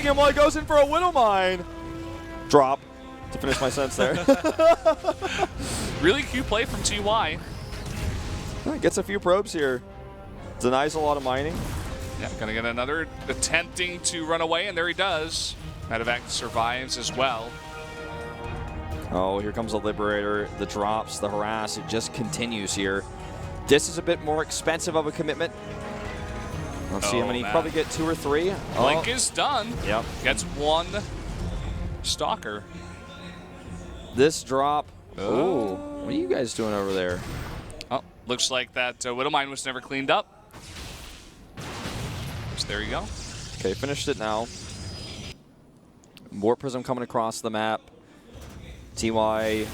distracting him while he goes in for a Widow Mine. Drop to finish my sentence there. Really cute play from TY. Gets a few probes here. Denies a lot of mining. Yeah, gonna get another attempting to run away, and there he does. Medevac survives as well. Oh, here comes the Liberator, the drops, the harass. It just continues here. This is a bit more expensive of a commitment. Let's see how many. Man. Probably get 2 or 3. Blink is done. Yep. Gets 1 Stalker. This drop. Oh, what are you guys doing over there? Oh, looks like that Widow Mine was never cleaned up. So there you go. Okay, finished it now. Warp Prism coming across the map. TY,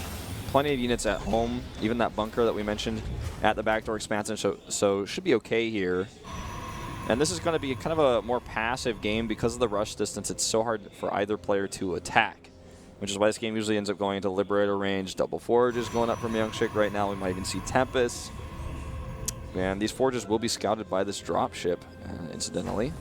plenty of units at home. Even that bunker that we mentioned at the backdoor expansion, so should be okay here. And this is going to be kind of a more passive game because of the rush distance. It's so hard for either player to attack, which is why this game usually ends up going into Liberator range. Double Forges going up from Youngshik right now. We might even see Tempest. And these Forges will be scouted by this dropship, incidentally.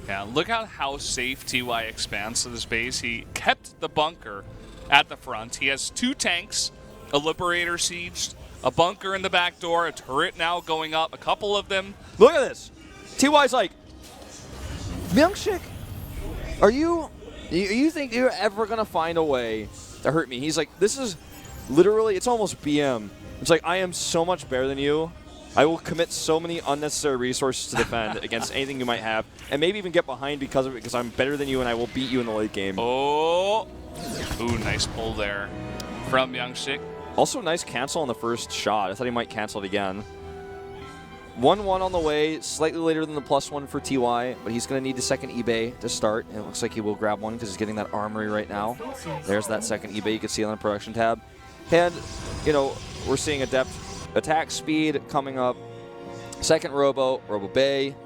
Yeah, look at how safe TY expands to this base. He kept the bunker at the front. He has 2 tanks, a Liberator sieged, a bunker in the back door, a turret now going up, a couple of them. Look at this. TY's like, Myungshik, are you think you're ever going to find a way to hurt me? He's like, this is literally, it's almost BM. It's like, I am so much better than you. I will commit so many unnecessary resources to defend against anything you might have, and maybe even get behind because of it, because I'm better than you and I will beat you in the late game. Oh, ooh, nice pull there from Youngshik. Also, nice cancel on the first shot. I thought he might cancel it again. 1-1 on the way, slightly later than the +1 for TY, but he's going to need the second eBay to start, and it looks like he will grab one because he's getting that armory right now. There's that second eBay you can see on the production tab. And, you know, we're seeing adept attack speed coming up. Second Robo Bay,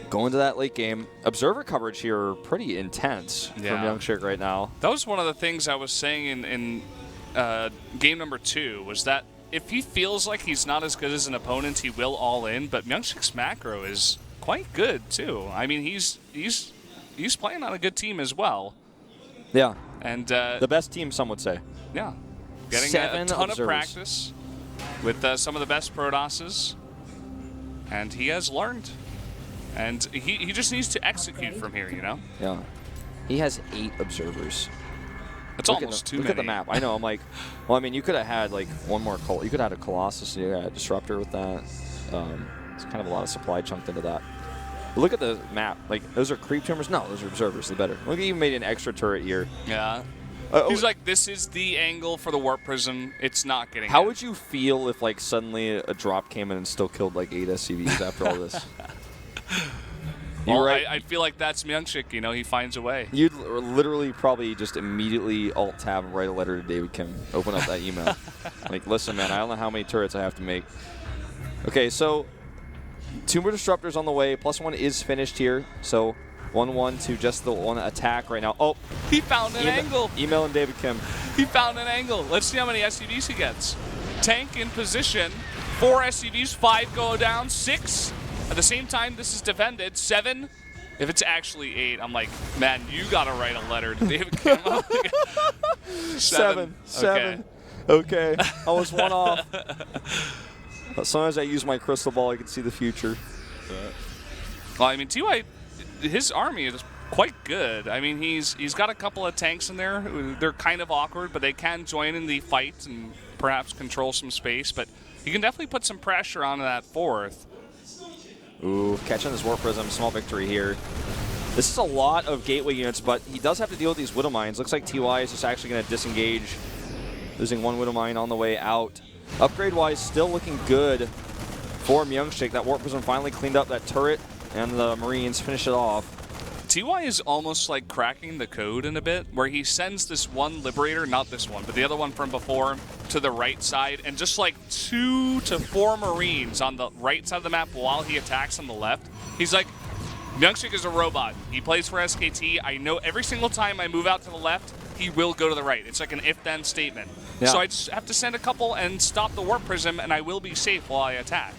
going to that late game. Observer coverage here pretty intense from Youngshik right now. That was one of the things I was saying in game number 2, was that if he feels like he's not as good as an opponent, he will all in. But Myungshik's macro is quite good too. I mean, he's playing on a good team as well. Yeah, and the best team, some would say. Yeah, getting a ton of practice with some of the best Protosses, and he has learned. And he just needs to execute from here, you know. Yeah, he has 8 observers. It's almost too many. Look at the map. I know. I'm like, well, I mean, you could have had like one more. You could have had a Colossus, a Disruptor with that. It's kind of a lot of supply chunked into that. But look at the map. Like, those are creep tumors? No, those are observers. They're better. Look, he even made an extra turret here. Yeah. He's like, this is the angle for the Warp Prism. It's not getting How would you feel if, like, suddenly a drop came in and still killed, like, 8 SCVs after all this? Well, right. I feel like that's Myungshik, you know, he finds a way. You'd literally probably just immediately alt-tab and write a letter to David Kim. Open up that email. Like, listen, man, I don't know how many turrets I have to make. Okay, so 2 more Disruptors on the way. +1 is finished here. So 1-1 to just the 1 attack right now. Oh, he found an angle. Emailing David Kim. He found an angle. Let's see how many SCVs he gets. Tank in position. 4 SCVs, 5 go down, 6. At the same time, this is defended. 7. If it's actually 8, I'm like, man, you gotta write a letter to David Kim. 7. Okay. I was 1 off. As long as I use my crystal ball, I can see the future. Well, I mean, TY, his army is quite good. I mean, he's got a couple of tanks in there. They're kind of awkward, but they can join in the fight and perhaps control some space. But you can definitely put some pressure on that 4th. Ooh, catching this Warp Prism, small victory here. This is a lot of gateway units, but he does have to deal with these Widow Mines. Looks like TY is just actually going to disengage, losing 1 Widow Mine on the way out. Upgrade-wise, still looking good for Myungshik. That Warp Prism finally cleaned up that turret, and the Marines finish it off. TY is almost like cracking the code in a bit, where he sends this 1 Liberator, not this one, but the other one from before, to the right side, and just like 2 to 4 Marines on the right side of the map while he attacks on the left. He's like, Myungshik is a robot. He plays for SKT. I know every single time I move out to the left, he will go to the right. It's like an if-then statement. Yeah. So I just have to send a couple and stop the Warp Prism, and I will be safe while I attack.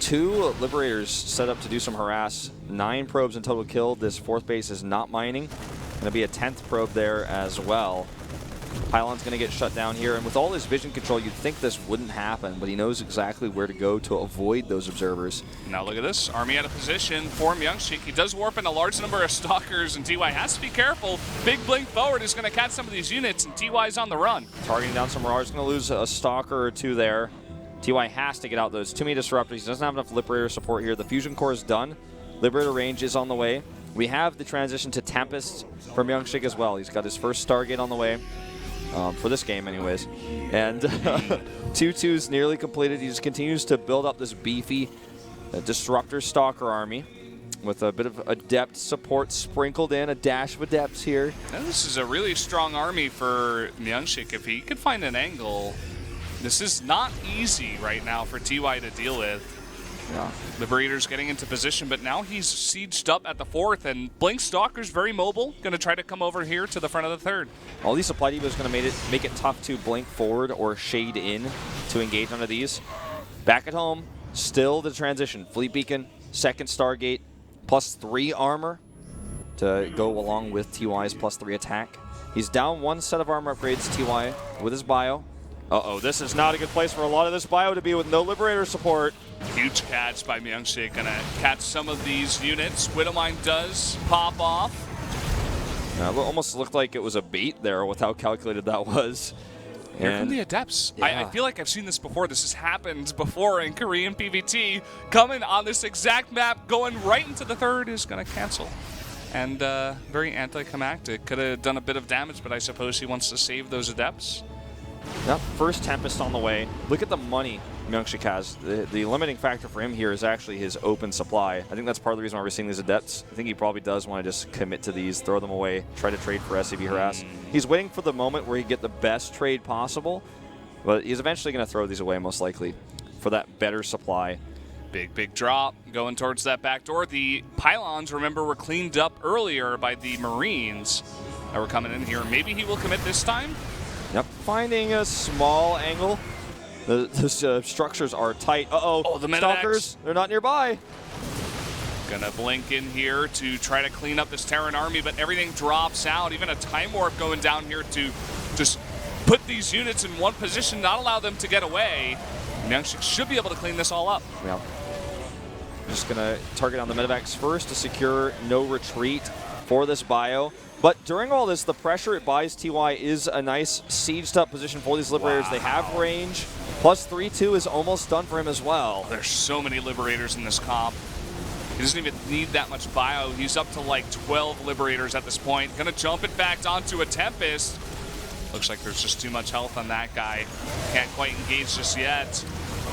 2 Liberators set up to do some harass. 9 probes in total killed. This 4th base is not mining. Going to be a 10th probe there as well. Pylon's going to get shut down here, and with all his vision control, you'd think this wouldn't happen, but he knows exactly where to go to avoid those observers. Now look at this. Army out of position for Myungshik. He does warp in a large number of stalkers, and TY has to be careful. Big blink forward is going to catch some of these units, and TY's on the run. Targeting down some Marauders, going to lose a stalker or 2 there. TY has to get out those. Too many disruptors. He doesn't have enough Liberator support here. The Fusion Core is done. Liberator range is on the way. We have the transition to Tempest from Myungshik as well. He's got his first Stargate on the way. For this game anyways. And 2-2's nearly completed. He just continues to build up this beefy Disruptor Stalker army with a bit of Adept support sprinkled in, a dash of Adepts here. Now this is a really strong army for Myungshik. If he could find an angle, this is not easy right now for TY to deal with. Yeah. Liberator's getting into position, but now he's sieged up at the 4th, and Blink Stalker's very mobile. Going to try to come over here to the front of the 3rd. All these supply depots going to make it tough to blink forward or shade in to engage onto these. Back at home, still the transition. Fleet Beacon, 2nd Stargate, +3 armor to go along with TY's +3 attack. He's down 1 set of armor upgrades, TY, with his bio. Uh-oh, this is not a good place for a lot of this bio to be with no Liberator support. Huge catch by Myungshik. Gonna catch some of these units. Widowmine does pop off. It almost looked like it was a bait there with how calculated that was. Here come the Adepts. Yeah. I feel like I've seen this before. This has happened before in Korean PvT. Coming on this exact map, going right into the 3rd is gonna cancel. And very anticlimactic. Could have done a bit of damage, but I suppose he wants to save those Adepts. Yep, first Tempest on the way. Look at the money Myungshik has. The limiting factor for him here is actually his open supply. I think that's part of the reason why we're seeing these Adepts. I think he probably does want to just commit to these, throw them away, try to trade for SCV Harass. He's waiting for the moment where he get the best trade possible, but he's eventually going to throw these away most likely for that better supply. Big drop going towards that back door. The pylons, remember, were cleaned up earlier by the Marines that were coming in here. Maybe he will commit this time. Yep, finding a small angle. The structures are tight. Uh-oh, oh, the Stalkers, they're not nearby. Gonna blink in here to try to clean up this Terran army, but everything drops out. Even a Time Warp going down here to just put these units in one position, not allow them to get away. Myungshik should be able to clean this all up. Yeah. Just gonna target on the medevacs first to secure no retreat for this bio. But during all this, the pressure it buys TY is a nice sieged up position for these Liberators. Wow. They have range. +3-2 is almost done for him as well. There's so many Liberators in this comp. He doesn't even need that much bio. He's up to like 12 Liberators at this point. Gonna jump it back onto a Tempest. Looks like there's just too much health on that guy. Can't quite engage just yet.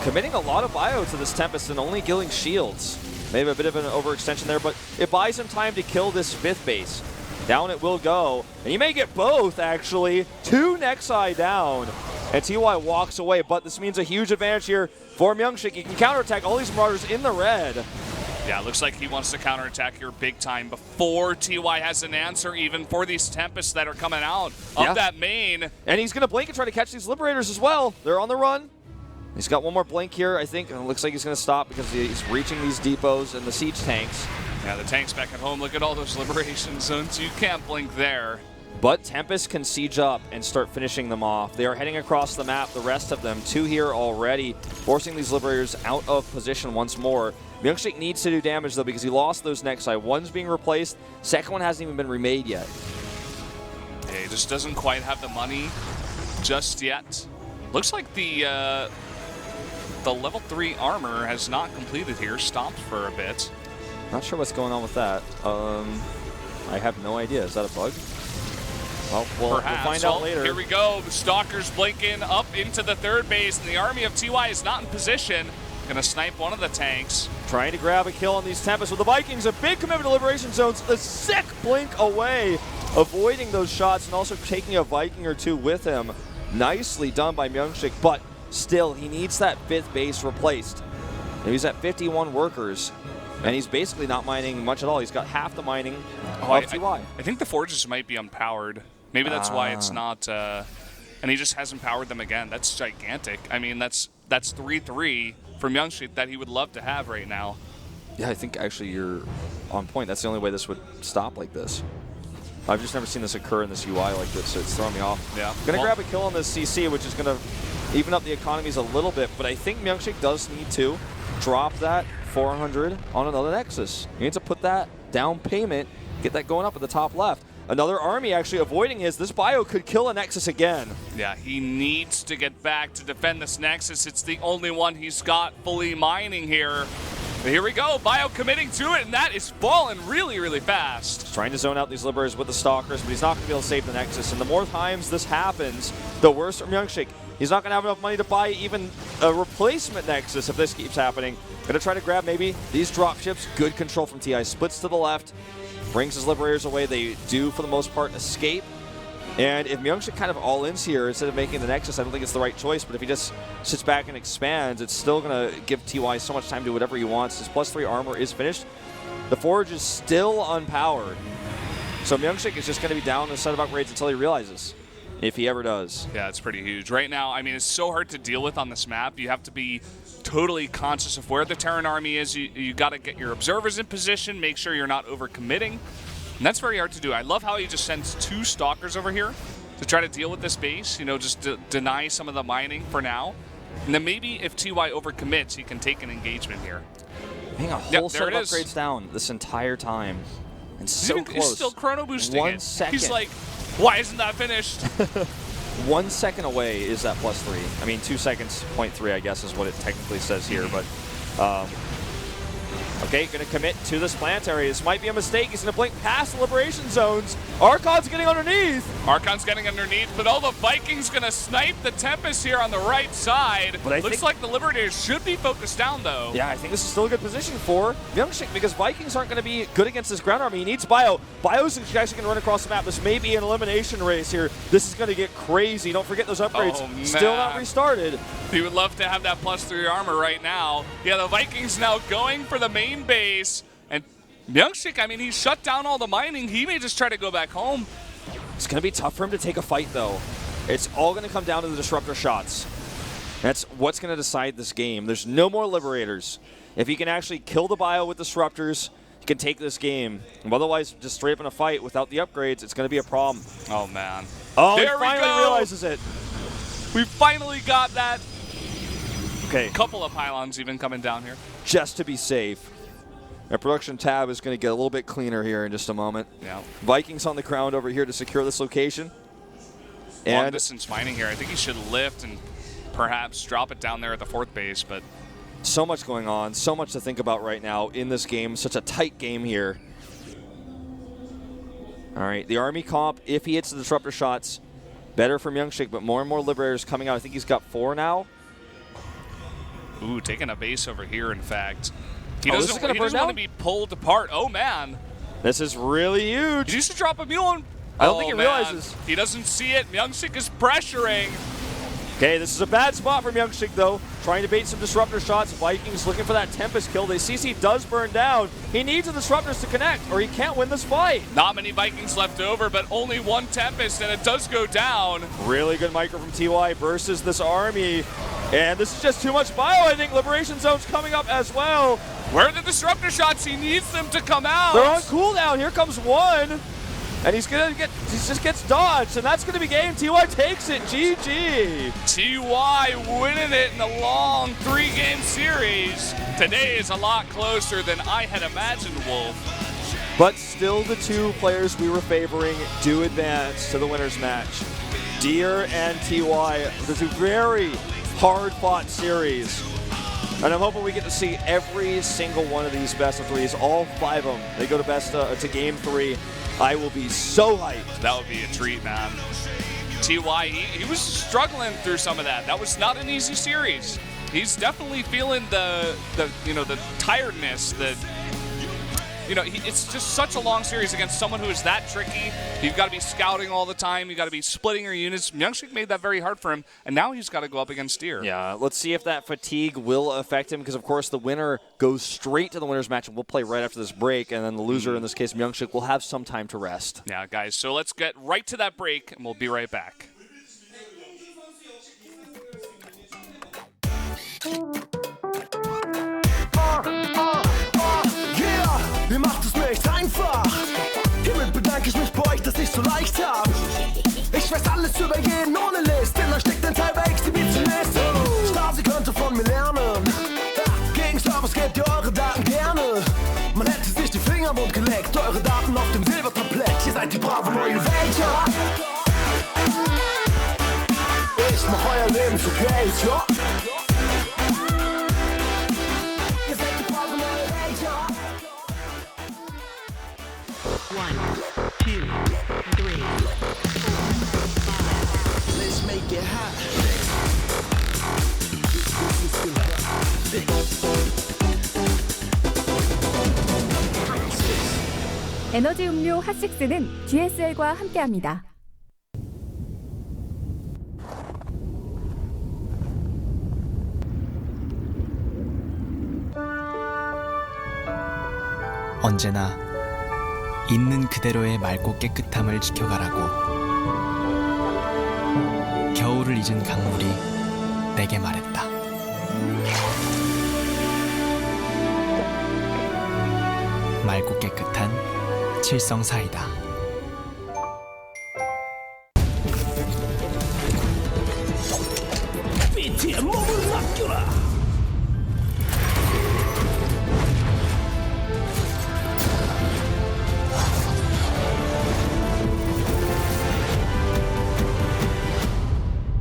Committing a lot of bio to this Tempest and only killing shields. Maybe a bit of an overextension there, but it buys him time to kill this 5th base. Down it will go, and you may get both, actually. 2 Nexi down, and TY walks away, but this means a huge advantage here for Myungshik. He can counterattack all these Marauders in the red. Yeah, looks like he wants to counterattack here big time before TY has an answer even for these Tempests that are coming out of that main. And he's going to blink and try to catch these Liberators as well. They're on the run. He's got one more blink here, I think. And it looks like he's going to stop because he's reaching these depots and the siege tanks. Yeah, the tanks back at home. Look at all those liberation zones. You can't blink there. But Tempest can siege up and start finishing them off. They are heading across the map, the rest of them. 2 here already, forcing these Liberators out of position once more. Myungshik needs to do damage, though, because he lost those Nexi. One's being replaced. Second one hasn't even been remade yet. Yeah, he just doesn't quite have the money just yet. Looks like the level 3 armor has not completed here. Stopped for a bit. Not sure what's going on with that. I have no idea. Is that a bug? Well, we'll find out later. Here we go. The Stalkers blinking up into the 3rd base, and the army of TY is not in position. Gonna snipe one of the tanks. Trying to grab a kill on these Tempests with the Vikings. A big commitment to Liberation Zones. A sick blink away. Avoiding those shots and also taking a Viking or 2 with him. Nicely done by Myungshik, but still, he needs that 5th base replaced. And he's at 51 workers. And he's basically not mining much at all. He's got half the mining of TY. I think the forges might be unpowered. Maybe that's why it's not, and he just hasn't powered them again. That's gigantic. I mean, that's 3-3 from Youngshik that he would love to have right now. Yeah, I think actually you're on point. That's the only way this would stop like this. I've just never seen this occur in this UI like this, so it's throwing me off. Yeah. Gonna grab a kill on this CC, which is gonna even up the economies a little bit, but I think Myungshik does need to drop that 400 on another Nexus. He needs to put that down payment, get that going up at the top left. Another army actually avoiding his. This bio could kill a Nexus again. Yeah, he needs to get back to defend this Nexus. It's the only one he's got fully mining here. But here we go, bio committing to it, and that is falling really, really fast. He's trying to zone out these Liberators with the Stalkers, but he's not going to be able to save the Nexus. And the more times this happens, the worse from Myungshik. He's not going to have enough money to buy even a replacement Nexus if this keeps happening. Going to try to grab maybe these dropships. Good control from TI. Splits to the left, brings his Liberators away. They do, for the most part, escape. And if Myungshik kind of all-ins here instead of making the Nexus, I don't think it's the right choice. But if he just sits back and expands, it's still going to give TY so much time to do whatever he wants. His +3 armor is finished. The Forge is still unpowered. So Myungshik is just going to be down in a set of upgrades until he realizes, if he ever does. Yeah, it's pretty huge. Right now, I mean, it's so hard to deal with on this map. You have to be totally conscious of where the Terran army is. You got to get your observers in position, make sure you're not overcommitting. And that's very hard to do. I love how he just sends 2 Stalkers over here to try to deal with this base, you know, just to deny some of the mining for now. And then maybe if TY overcommits, he can take an engagement here. Being a whole set of upgrades down this entire time. And so close. He's still chrono boosting 1 second. He's like, why isn't that finished? 1 second away is that +3. I mean, 2 seconds, 0.3, I guess, is what it technically says here. But, okay, going to commit to this planetary. This might be a mistake. He's going to blink past the liberation zones. Archon's getting underneath. Archon's getting underneath, but all the Vikings going to snipe the Tempest here on the right side. But looks like the Liberators should be focused down, though. Yeah, I think this is still a good position for Myungshik because Vikings aren't going to be good against this ground army. He needs Bio. Bio's actually going to run across the map. This may be an elimination race here. This is going to get crazy. Don't forget those upgrades. Oh, still not restarted. He would love to have that +3 armor right now. Yeah, the Vikings now going for the main base. And Myungshik, I mean, he shut down all the mining. He may just try to go back home. It's going to be tough for him to take a fight, though. It's all going to come down to the disruptor shots. That's what's going to decide this game. There's no more Liberators. If he can actually kill the bio with disruptors, he can take this game. Otherwise, just straight up in a fight without the upgrades, it's going to be a problem. Oh, man. Oh, there he finally realizes it. We finally got that. Okay. A couple of pylons even coming down here. Just to be safe. Our production tab is going to get a little bit cleaner here in just a moment. Yeah. Vikings on the ground over here to secure this location. Long distance mining here. I think he should lift and perhaps drop it down there at the 4th base, but so much going on, so much to think about right now in this game. Such a tight game here. All right, the army comp, if he hits the disruptor shots, better from Myungshik, but more and more Liberators coming out. I think he's got 4 now. Ooh, taking a base over here, in fact. He doesn't want to be pulled apart. Oh, man. This is really huge. He used to drop a mule. I don't think he realizes. He doesn't see it. Myungshik is pressuring. Okay, this is a bad spot for Myungshik, though. Trying to bait some disruptor shots. Vikings looking for that Tempest kill. The CC does burn down. He needs the disruptors to connect, or he can't win this fight. Not many Vikings left over, but only 1 Tempest, and it does go down. Really good micro from TY versus this army. And this is just too much bio, I think. Liberation zone's coming up as well. Where are the disruptor shots? He needs them to come out. They're on cooldown. Here comes one. And he just gets dodged, and that's gonna be game. TY takes it, GG. TY winning it in a long 3-game series. Today is a lot closer than I had imagined, Wolf. But still the 2 players we were favoring do advance to the winner's match. Deer and TY, there's a very hard-fought series. And I'm hoping we get to see every single one of these best of 3s, all 5 of them. They go to game 3. I will be so hyped. That would be a treat, man. TY, he was struggling through some of that. That was not an easy series. He's definitely feeling the tiredness, it's just such a long series against someone who is that tricky. You've got to be scouting all the time. You've got to be splitting your units. Myungshik made that very hard for him, and now he's got to go up against Deer. Yeah, let's see if that fatigue will affect him, because, of course, the winner goes straight to the winner's match, and we'll play right after this break, and then the loser, in this case, Myungshik, will have some time to rest. Yeah, guys, so let's get right to that break, and we'll be right back. ich mich bei euch, dass ich so leicht hab. Ich weiß alles über jeden ohne List, denn da steckt ein Teil bei Exhibitionist. Stasi könnte von mir lernen. Gegen Service gebt ihr eure Daten gerne. Man hätte sich die Finger wund geleckt, eure Daten auf dem Silbertablett. Ihr seid die brave neue Welt, ja. Ich mach euer Leben für Geld, ja. Ihr seid die brave neue Welt, ja. 1, 2, 3, 4, 5. Let's make it hot. 에너지 음료 핫식스는 GSL과 함께합니다. 언제나 있는 그대로의 맑고 깨끗함을 지켜가라고. 겨울을 잊은 강물이 내게 말했다. 맑고 깨끗한 칠성 사이다. BT의 몸을 맡겨라.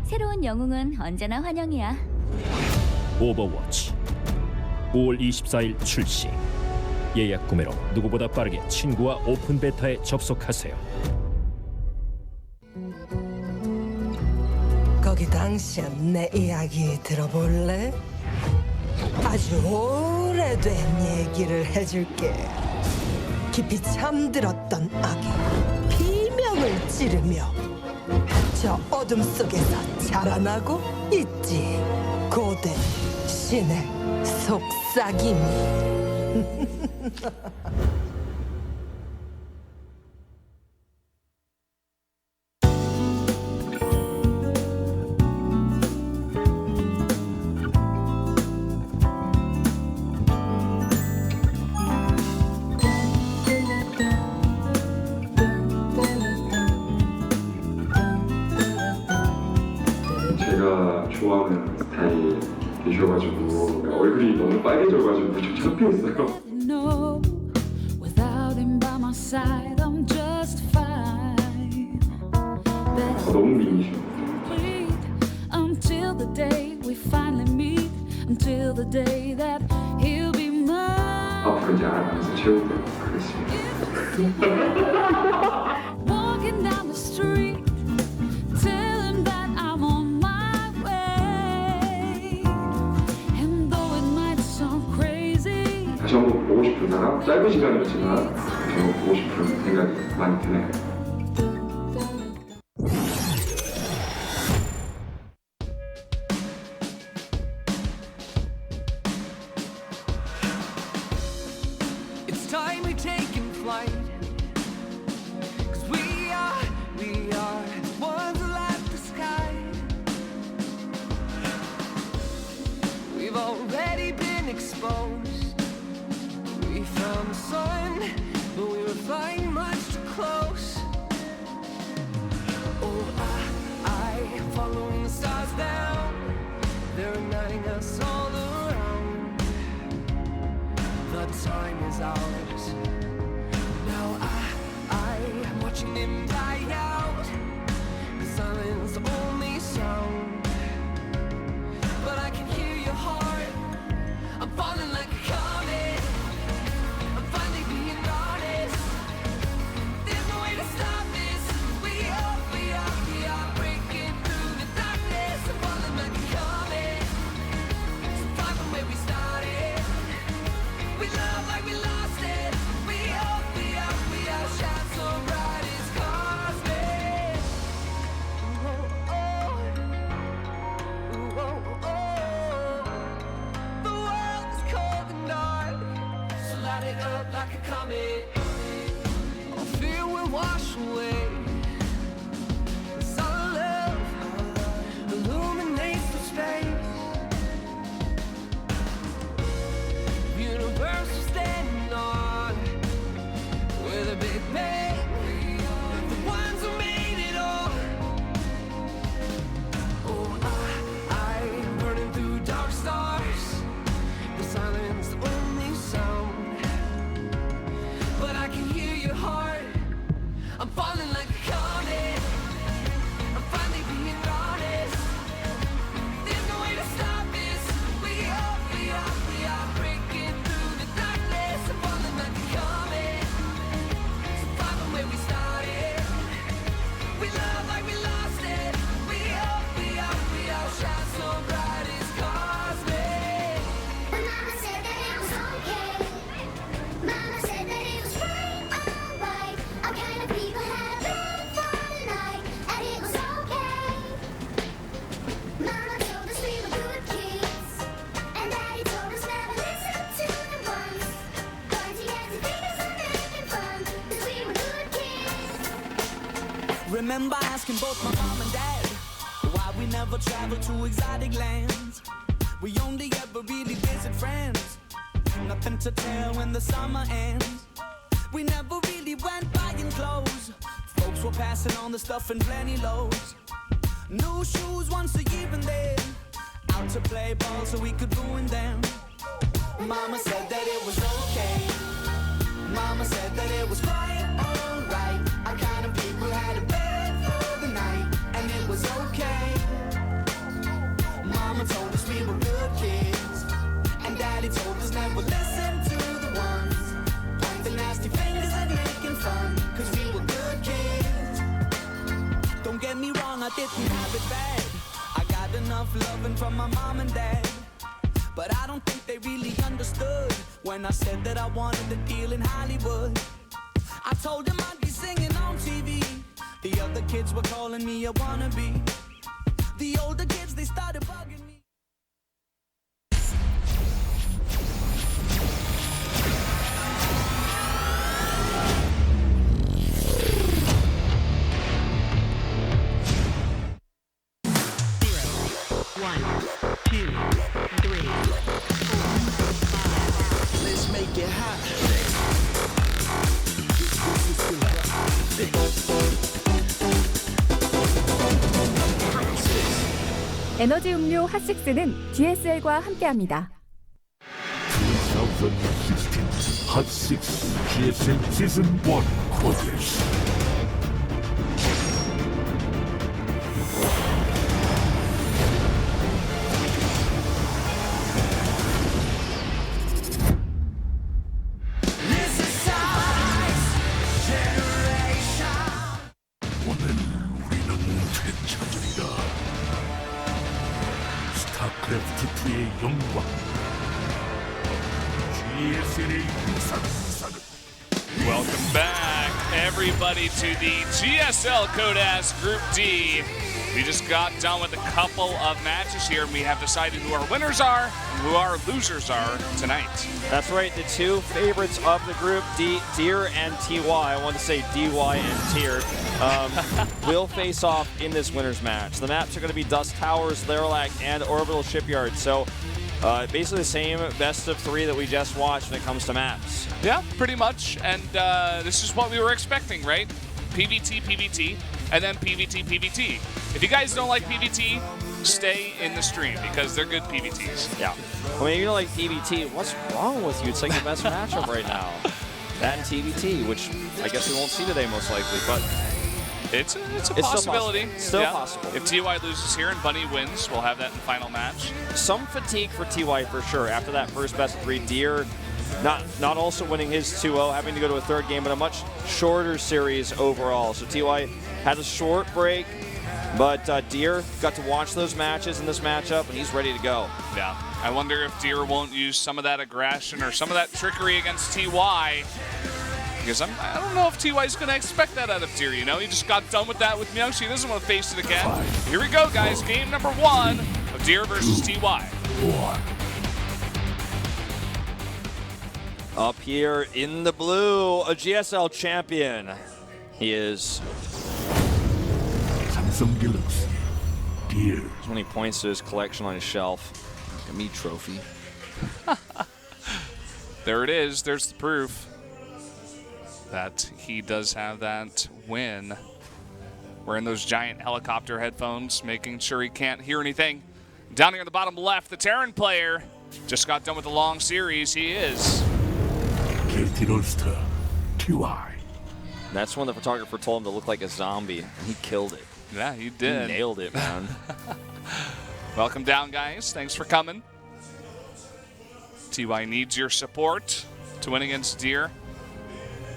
새로운 영웅은 언제나 환영이야. 오버워치 5월 24일 출시. 예약 구매로 누구보다 빠르게 친구와 오픈 베타에 접속하세요. 거기 당신 내 이야기 들어볼래? 아주 오래된 얘기를 해줄게. 깊이 잠들었던 아기 비명을 지르며 저 어둠 속에서 자라나고 있지. 고된 신의 속삭임이. 제가 좋아하는 스타일이셔가지고 얼굴이 너무 빨개져가지고 좀 창피했어요. No, without him by my side, I'm just fine. 너무 미인이시고 Until the day we finally meet, until the day that he'll be mine. 앞으로 이제 알아가면서 채우도록 하겠습니다. Walking down the street, tell him that I'm on my way. And though it might sound crazy, 다시 한번 보고 싶은 사람, 짧은 시간이었지만 다시 한번 보고 싶은 생각이 많이 드네요. It's time we're taking flight. 'Cause we are the ones who light the sky. We've already been exposed. We found the sun, but we were flying much too close. Oh, I following the stars down. They're igniting us all around. The time is ours. Now I'm watching them die out. The silence only sound. But I can hear your heart. I'm falling like a comet. I'm finally being honest. There's no way to stop this. We are breaking through the darkness. I'm falling like a comet. So far from where we started. We love like we lost it. We are shine so bright it's cosmic. Oh, oh. Ooh, oh, oh. The world is cold and dark, so light it up like a comet. All fear will wash away. The sun of love illuminates the space. Universe is standing on with a big bang. Remember asking both my mom and dad why we never travel to exotic lands. We only ever really visit friends. Nothing to tell when the summer ends. We never really went buying clothes. Folks were passing on the stuff in plenty loads. New shoes once a year and then out to play ball so we could ruin them. Mama said that it was okay. Mama said that it was quite alright. Our kind of people had a bed for the night, and it was okay. Mama told us we were good kids, and Daddy told us never listen to the ones pointing nasty fingers and making fun, cause we were good kids. Don't get me wrong, I didn't have it bad. I got enough loving from my mom and dad, but I don't think they really understood when I said that I wanted a deal in Hollywood. I told them I'd be singing on TV. The other kids were calling me a wannabe. The older kids, they started bugging me. One, two, three, 4, 5. Let's make it hot. 에너지 음료 핫식스는 GSL과 함께합니다. 2016 Hot 6 GSL Season 1 Quarters. 오늘 우리는 되찾으리라. 스타크래프트2의 영광, GSL의 유산상을. Welcome back, everybody, to the GSL Codas Group D. We just got done with a couple of matches here, and we have decided who our winners are and who our losers are tonight. That's right, the two favorites of the group, Deer and TY, I want to say DY and Tier, will face off in this winner's match. The maps are going to be Dust Towers, Laralac, and Orbital Shipyard. So basically the same best of 3 that we just watched when it comes to maps. Yeah, pretty much. And this is what we were expecting, right? PVT, PVT, and then PVT, PVT. If you guys don't like PVT, stay in the stream because they're good PVTs. Yeah. I mean, if you don't like PVT, what's wrong with you? It's like the best matchup right now. That and TVT, which I guess we won't see today most likely, but it's a possibility. Still possible. If TY loses here and Bunny wins, we'll have that in the final match. Some fatigue for TY for sure. After that first best of 3, Deer not also winning his 2-0, having to go to a third game, but a much shorter series overall. So TY had a short break, but Deer got to watch those matches in this matchup, and he's ready to go. Yeah. I wonder if Deer won't use some of that aggression or some of that trickery against TY. Because I don't know if TY is going to expect that out of Deer, you know? He just got done with that with Myung-Shi. He doesn't want to face it again. Here we go, guys. Game number 1 of Deer versus TY. Up here in the blue, a GSL champion. He is. Deer. When he points to his collection on his shelf. Like a meat trophy. There it is. There's the proof that he does have that win. Wearing those giant helicopter headphones, making sure he can't hear anything. Down here in the bottom left, the Terran player just got done with the long series. He is KT Roster, TY. That's when the photographer told him to look like a zombie, and he killed it. Yeah, he did. He nailed it, man. Welcome down, guys. Thanks for coming. TY needs your support to win against Deer.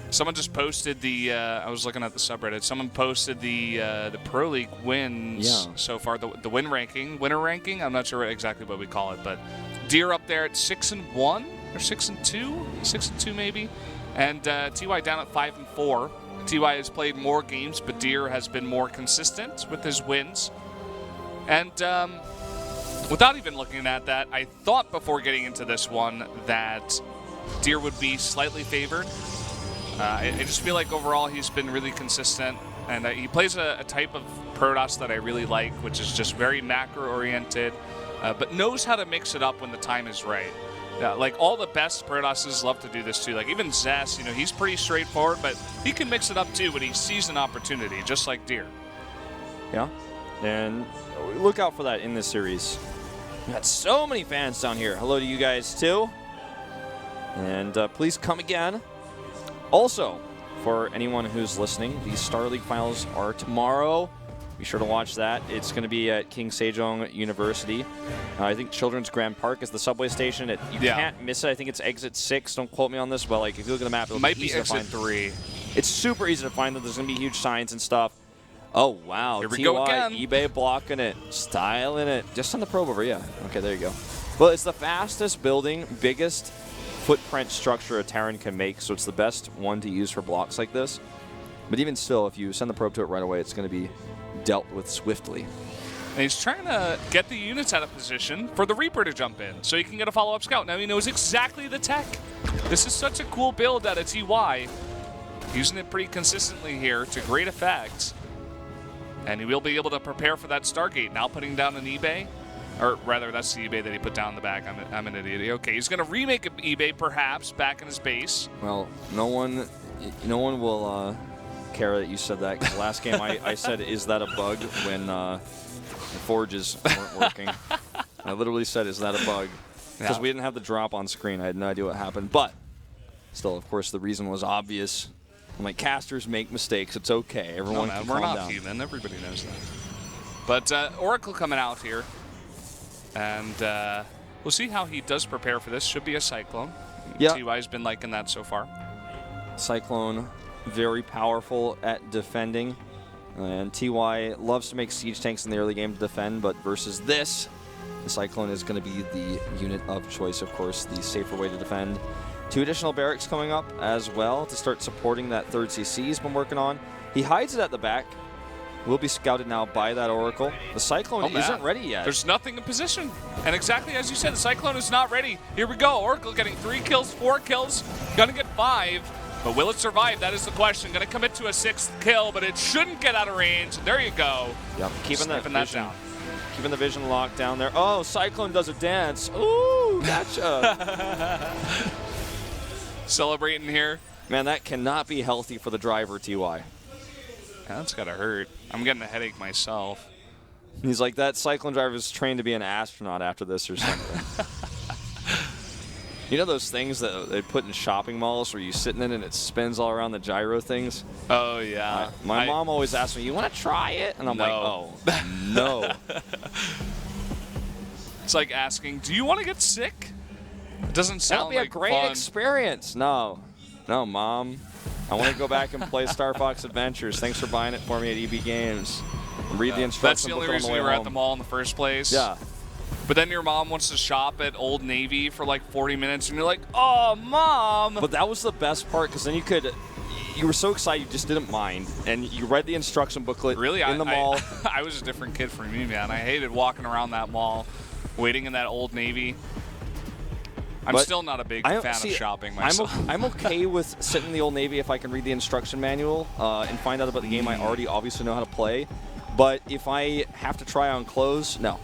Someone just posted the, I was looking at the subreddit, someone posted the Pro League wins so far, the winner ranking, I'm not sure exactly what we call it, but Deer up there at 6-1 or 6-2, 6-2 maybe, and TY down at 5-4. TY has played more games, but Deer has been more consistent with his wins. And without even looking at that, I thought before getting into this one that Deer would be slightly favored. I just feel like overall he's been really consistent, and he plays a type of Protoss that I really like, which is just very macro-oriented, but knows how to mix it up when the time is right. Like all the best Protosses love to do this too. Like even Zess, you know, he's pretty straightforward, but he can mix it up too when he sees an opportunity, just like Deer. Yeah, and look out for that in this series. We got so many fans down here. Hello to you guys too. And please come again. Also, for anyone who's listening, the Star League finals are tomorrow. Be sure to watch that. It's going to be at King Sejong University. I think Children's Grand Park is the subway station. You can't miss it. I think it's exit 6. Don't quote me on this, but like if you look at the map, it might be easy exit to find. 3. It's super easy to find. There's going to be huge signs and stuff. Oh, wow. Here we go again. eBay blocking it, styling it. Just send the probe over, yeah. Okay, there you go. Well, it's the fastest building, biggest footprint structure a Terran can make, so it's the best one to use for blocks like this. But even still, if you send the probe to it right away, it's going to be dealt with swiftly. And he's trying to get the units out of position for the Reaper to jump in, so he can get a follow-up scout. Now he knows exactly the tech. This is such a cool build out of TY. Using it pretty consistently here to great effect. And he will be able to prepare for that Stargate. Now putting down an eBay. Or rather, that's the eBay that he put down in the back. I'm an idiot. Okay, he's going to remake an eBay, perhaps, back in his base. Well, no one will care that you said that. 'Cause last game I said, is that a bug, when the forges weren't working. I literally said, is that a bug? Because we didn't have the drop on screen. I had no idea what happened. But still, of course, the reason was obvious. I'm like, casters make mistakes. It's okay. Everyone can we're calm not down. human. Everybody knows that. But Oracle coming out here. And we'll see how he does prepare for this. Should be a Cyclone. Yeah. TY's been liking that so far. Cyclone, very powerful at defending. And TY loves to make siege tanks in the early game to defend, but versus this, the Cyclone is going to be the unit of choice, of course, the safer way to defend. 2 additional barracks coming up as well to start supporting that 3rd CC he's been working on. He hides it at the back. Will be scouted now by that Oracle. The Cyclone isn't ready yet. There's nothing in position. And exactly as you said, the Cyclone is not ready. Here we go. Oracle getting 3 kills, 4 kills. Gonna get 5. But will it survive? That is the question. Gonna commit to a 6th kill, but it shouldn't get out of range. There you go. Yep, keeping that vision. Down. Keeping the vision locked down there. Oh, Cyclone does a dance. Ooh, gotcha. Celebrating here. Man, that cannot be healthy for the driver, TY. That's gotta hurt. I'm getting a headache myself. He's like, that Cyclone driver is trained to be an astronaut after this or something. You know those things that they put in shopping malls where you sit in it and it spins all around the gyro things? Oh, yeah. My mom always asks me, you want to try it? And I'm like, oh, no. It's like asking, do you want to get sick? It doesn't sound like That'll be a great experience. No, Mom. I want to go back and play Star Fox Adventures. Thanks for buying it for me at EB Games. Read the instructions. That's the only reason you were at the mall in the first place. Yeah. But then your mom wants to shop at Old Navy for like 40 minutes, and you're like, oh, Mom. But that was the best part, because then you were so excited you just didn't mind, and you read the instruction booklet in the mall. I was a different kid from me, man. I hated walking around that mall, waiting in that Old Navy. I'm still not a big fan of shopping myself. I'm okay with sitting in the Old Navy if I can read the instruction manual and find out about the game I already obviously know how to play. But if I have to try on clothes, no,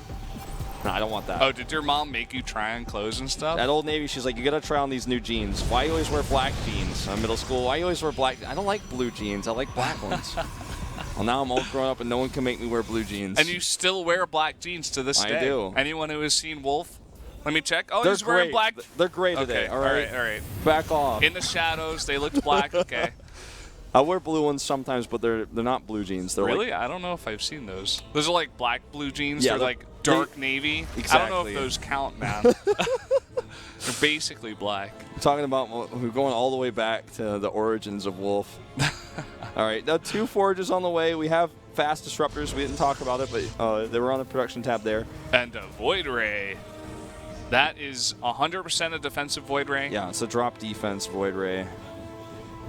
I don't want that. Oh, did your mom make you try on clothes and stuff? At Old Navy, she's like, you got to try on these new jeans. Why you always wear black jeans? Middle school, why you always wear black? I don't like blue jeans. I like black ones. Well, now I'm all grown up and no one can make me wear blue jeans. And you still wear black jeans to this day. I do. Anyone who has seen Wolf? Let me check. Oh, They're he's wearing great. black. They're gray today. Okay. All right. All right. Back off. In the shadows, they looked black. Okay. I wear blue ones sometimes, but they're not blue jeans. They're really? Like, I don't know if I've seen those. Those are like black blue jeans. Yeah, they're like dark navy. Exactly. I don't know if those count, man. They're basically black. We're talking about, we're going all the way back to the origins of Wolf. All right, now 2 forges on the way. We have fast disruptors. We didn't talk about it, but they were on the production tab there. And a Void Ray. That is 100% a defensive Void Ray. Yeah, it's a drop defense Void Ray.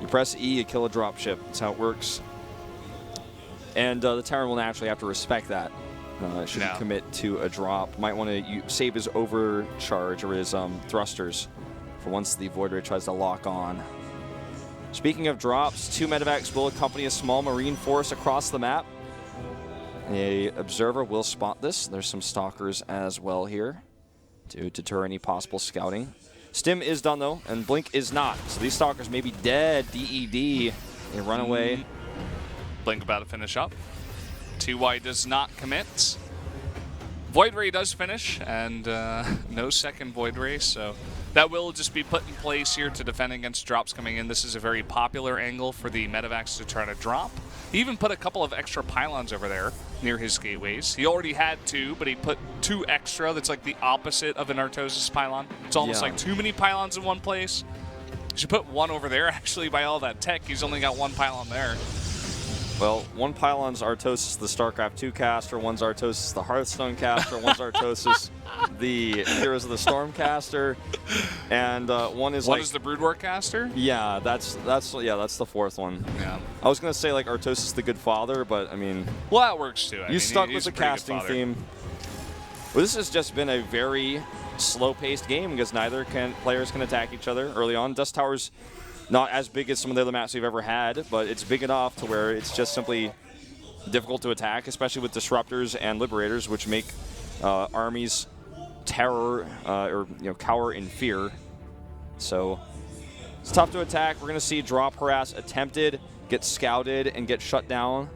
You press E, you kill a drop ship. That's how it works. And the Terran will naturally have to respect that. Shouldn't commit to a drop. Might want to save his overcharge or his thrusters for once the Void Ray tries to lock on. Speaking of drops, 2 medevacs will accompany a small marine force across the map. A observer will spot this. There's some stalkers as well here to deter any possible scouting. Stim is done though, and Blink is not. So these stalkers may be dead. DED. They run away. Blink about to finish up. TY does not commit. Void Ray does finish, and no second Void Ray, so that will just be put in place here to defend against drops coming in. This is a very popular angle for the medevacs to try to drop. He even put a couple of extra pylons over there near his gateways. He already had 2, but he put 2 extra. That's like the opposite of an Artosis pylon. It's almost like too many pylons in one place. You should put 1 over there, actually, by all that tech. He's only got 1 pylon there. Well, 1 pylon's Artosis the StarCraft 2 caster, 1's Artosis the Hearthstone caster, 1's Artosis the Heroes of the Storm caster, and 1 is One is the Brood War caster? Yeah, that's the 4th one. Yeah. I was gonna say like Artosis the Good Father, but I mean, well, that works too. You stuck with the casting theme. Well, this has just been a very slow-paced game because neither players can attack each other early on. Dust Tower's not as big as some of the other maps we've ever had, but it's big enough to where it's just simply difficult to attack, especially with Disruptors and Liberators, which make armies terror or cower in fear. So it's tough to attack. We're going to see drop harass attempted, get scouted, and get shut down.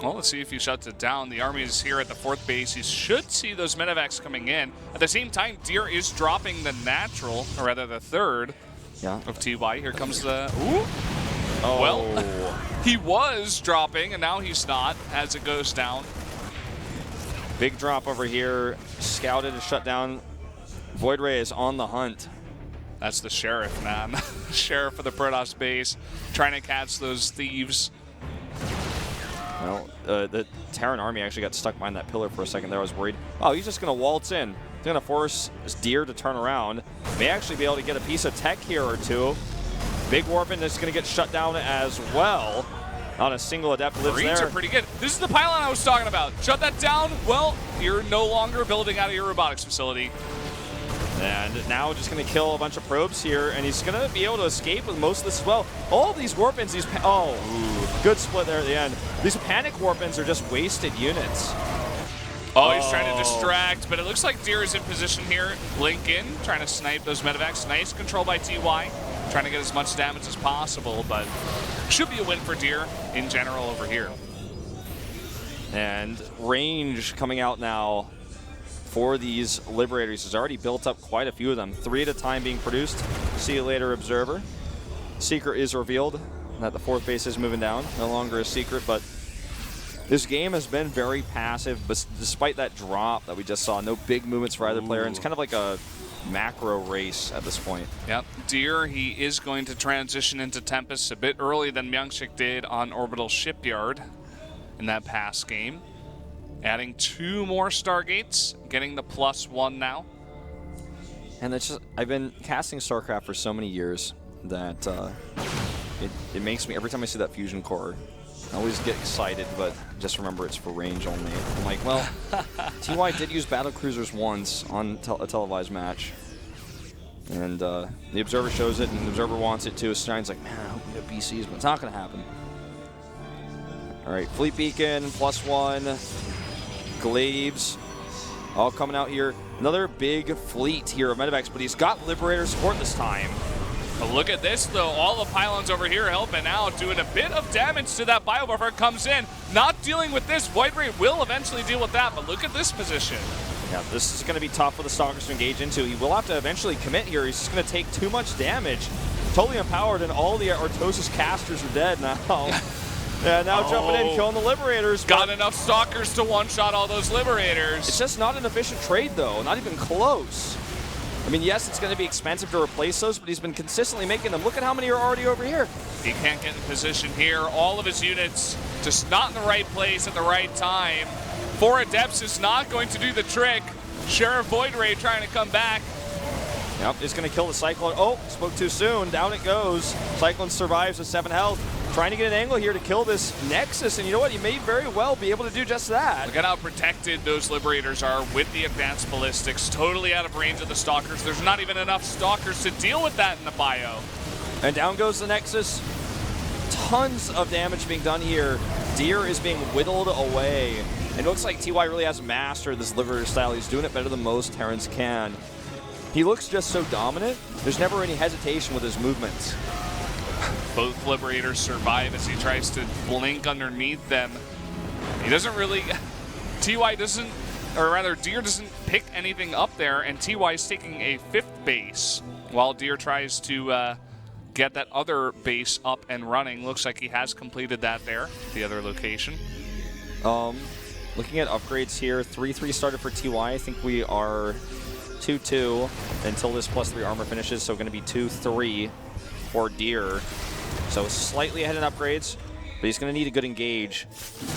Well, let's see if he shuts it down. The army is here at the 4th base. He should see those medevacs coming in. At the same time, Deer is dropping the natural, or rather the 3rd. Of TY. Here comes the... Ooh. Oh. Well, he was dropping, and now he's not as it goes down. Big drop over here. Scouted to shut down. Void Ray is on the hunt. That's the Sheriff, man. Sheriff of the Protoss base, trying to catch those thieves. Well, the Terran army actually got stuck behind that pillar for a second there. I was worried. Oh, he's just going to waltz in. He's going to force Deer to turn around. May actually be able to get a piece of tech here or 2. Big Warpin is going to get shut down as well. Not a single Adept lives Marines there. are pretty good. This is the pylon I was talking about. Shut that down. Well, you're no longer building out of your robotics facility. And now just going to kill a bunch of probes here, and he's going to be able to escape with most of this as well. All these Warpins, good split there at the end. These Panic Warpins are just wasted units. Oh, he's trying to distract, but it looks like Deer is in position here. Blink in, trying to snipe those medevacs. Nice control by TY, trying to get as much damage as possible, but should be a win for Deer in general over here. And range coming out now for these Liberators has already built up quite a few of them. 3 at a time being produced. See you later, Observer. Secret is revealed that the 4th base is moving down. No longer a secret, but this game has been very passive, but despite that drop that we just saw, no big movements for either player. And it's kind of like a macro race at this point. Yep. Deer, he is going to transition into Tempest a bit early than Myungshik did on Orbital Shipyard in that past game. Adding 2 more Stargates, getting the +1 now. And it's just, I've been casting StarCraft for so many years that it makes me, every time I see that fusion core, I always get excited, but just remember it's for range only. I'm like, well, TY did use battle cruisers once on a televised match. And the Observer shows it, and the Observer wants it too. Stein's like, man, I hope we get BCs, but it's not going to happen. All right, Fleet Beacon, +1. Glaives, all coming out here. Another big fleet here of medevacs, but he's got Liberator support this time. But look at this, though. All the pylons over here helping out, doing a bit of damage to that biobuffer. Comes in, not dealing with this. Void Ray will eventually deal with that, but look at this position. Yeah, this is going to be tough for the Stalkers to engage into. He will have to eventually commit here. He's just going to take too much damage. Totally empowered, and all the Artosis casters are dead now. Yeah, now jumping in, killing the Liberators. Got enough Stalkers to one-shot all those Liberators. It's just not an efficient trade, though. Not even close. I mean, yes, it's going to be expensive to replace those, but he's been consistently making them. Look at how many are already over here. He can't get in position here. All of his units just not in the right place at the right time. 4 Adepts is not going to do the trick. Sheriff Void Ray trying to come back. Yep, he's going to kill the Cyclone. Oh, spoke too soon. Down it goes. Cyclone survives with 7 health. Trying to get an angle here to kill this Nexus, and you know what? He may very well be able to do just that. Look at how protected those Liberators are with the advanced ballistics. Totally out of range of the Stalkers. There's not even enough Stalkers to deal with that in the bio. And down goes the Nexus. Tons of damage being done here. Deer is being whittled away. It looks like TY really has mastered this Liberator style. He's doing it better than most Terrans can. He looks just so dominant. There's never any hesitation with his movements. Both Liberators survive as he tries to blink underneath them. He doesn't really... TY doesn't... Or rather, Deer doesn't pick anything up there, and TY is taking a 5th base while Deer tries to get that other base up and running. Looks like he has completed that there, the other location. Looking at upgrades here, 3-3 started for TY. I think we are 2-2 until this +3 armor finishes, so going to be 2-3 for Deer. So slightly ahead in upgrades, but he's going to need a good engage.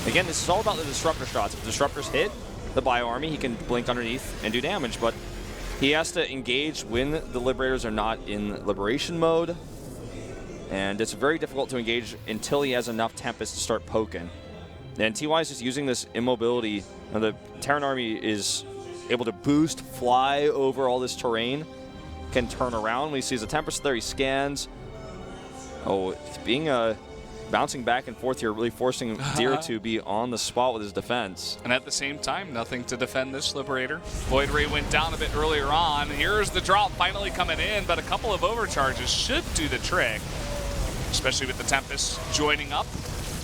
Again, this is all about the disruptor shots. If the disruptors hit the bio army, he can blink underneath and do damage, but he has to engage when the Liberators are not in Liberation mode, and it's very difficult to engage until he has enough Tempest to start poking. And TY is just using this immobility, and the Terran army is able to boost, fly over all this terrain, can turn around. When he sees the Tempest there, he scans. Oh, it's being bouncing back and forth here, really forcing Deer to be on the spot with his defense. And at the same time, nothing to defend this Liberator. Void Ray went down a bit earlier on. Here's the drop finally coming in, but a couple of overcharges should do the trick, especially with the Tempest joining up.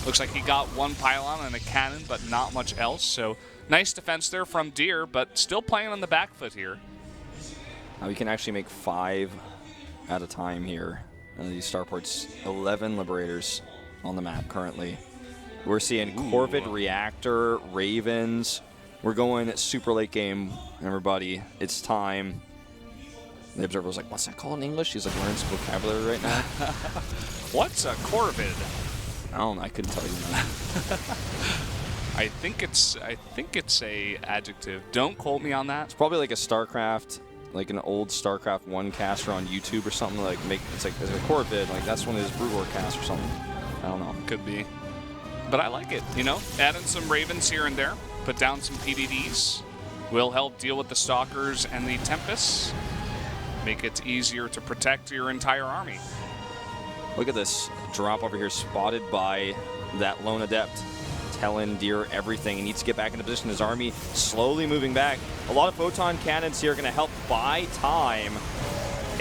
Looks like he got one pylon and a cannon, but not much else. So nice defense there from Deer, but still playing on the back foot here. Now we can actually make 5 at a time here. These starports, 11 Liberators on the map currently. We're seeing Corvid, Reactor, Ravens. We're going super late game, everybody. It's time. The Observer was like, what's that called in English? He's like learning some vocabulary right now. What's a Corvid? I don't know. I couldn't tell you that. I think it's a adjective. Don't quote me on that. It's probably like a StarCraft, like an old StarCraft 1 caster on YouTube or something. Like it's like a Corvid. Like that's one of his Brood War casts or something. I don't know. Could be. But I like it, you know? Add in some Ravens here and there. Put down some PDDs. Will help deal with the Stalkers and the Tempests. Make it easier to protect your entire army. Look at this drop over here, spotted by that lone adept. Telling Deer everything. He needs to get back into position. His army slowly moving back. A lot of photon cannons here are going to help buy time.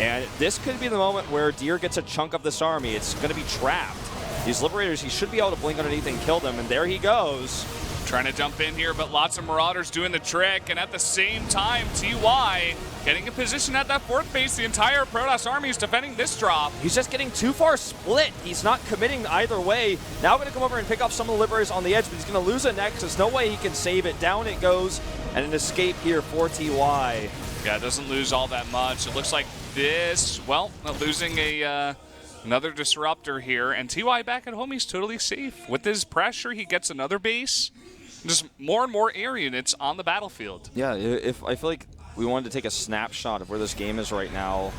And this could be the moment where Deer gets a chunk of this army. It's going to be trapped. These Liberators, he should be able to blink underneath and kill them. And there he goes. Trying to jump in here, but lots of Marauders doing the trick. And at the same time, TY getting in position at that 4th base. The entire Protoss army is defending this drop. He's just getting too far split. He's not committing either way. Now going to come over and pick up some of the Liberators on the edge, but he's going to lose a Nexus. No way he can save it. Down it goes, and an escape here for TY. Yeah, it doesn't lose all that much. It looks like this, well, losing a another disruptor here, and TY back at home, he's totally safe. With his pressure, he gets another base. Just more and more air units on the battlefield. Yeah, if I feel like we wanted to take a snapshot of where this game is right now,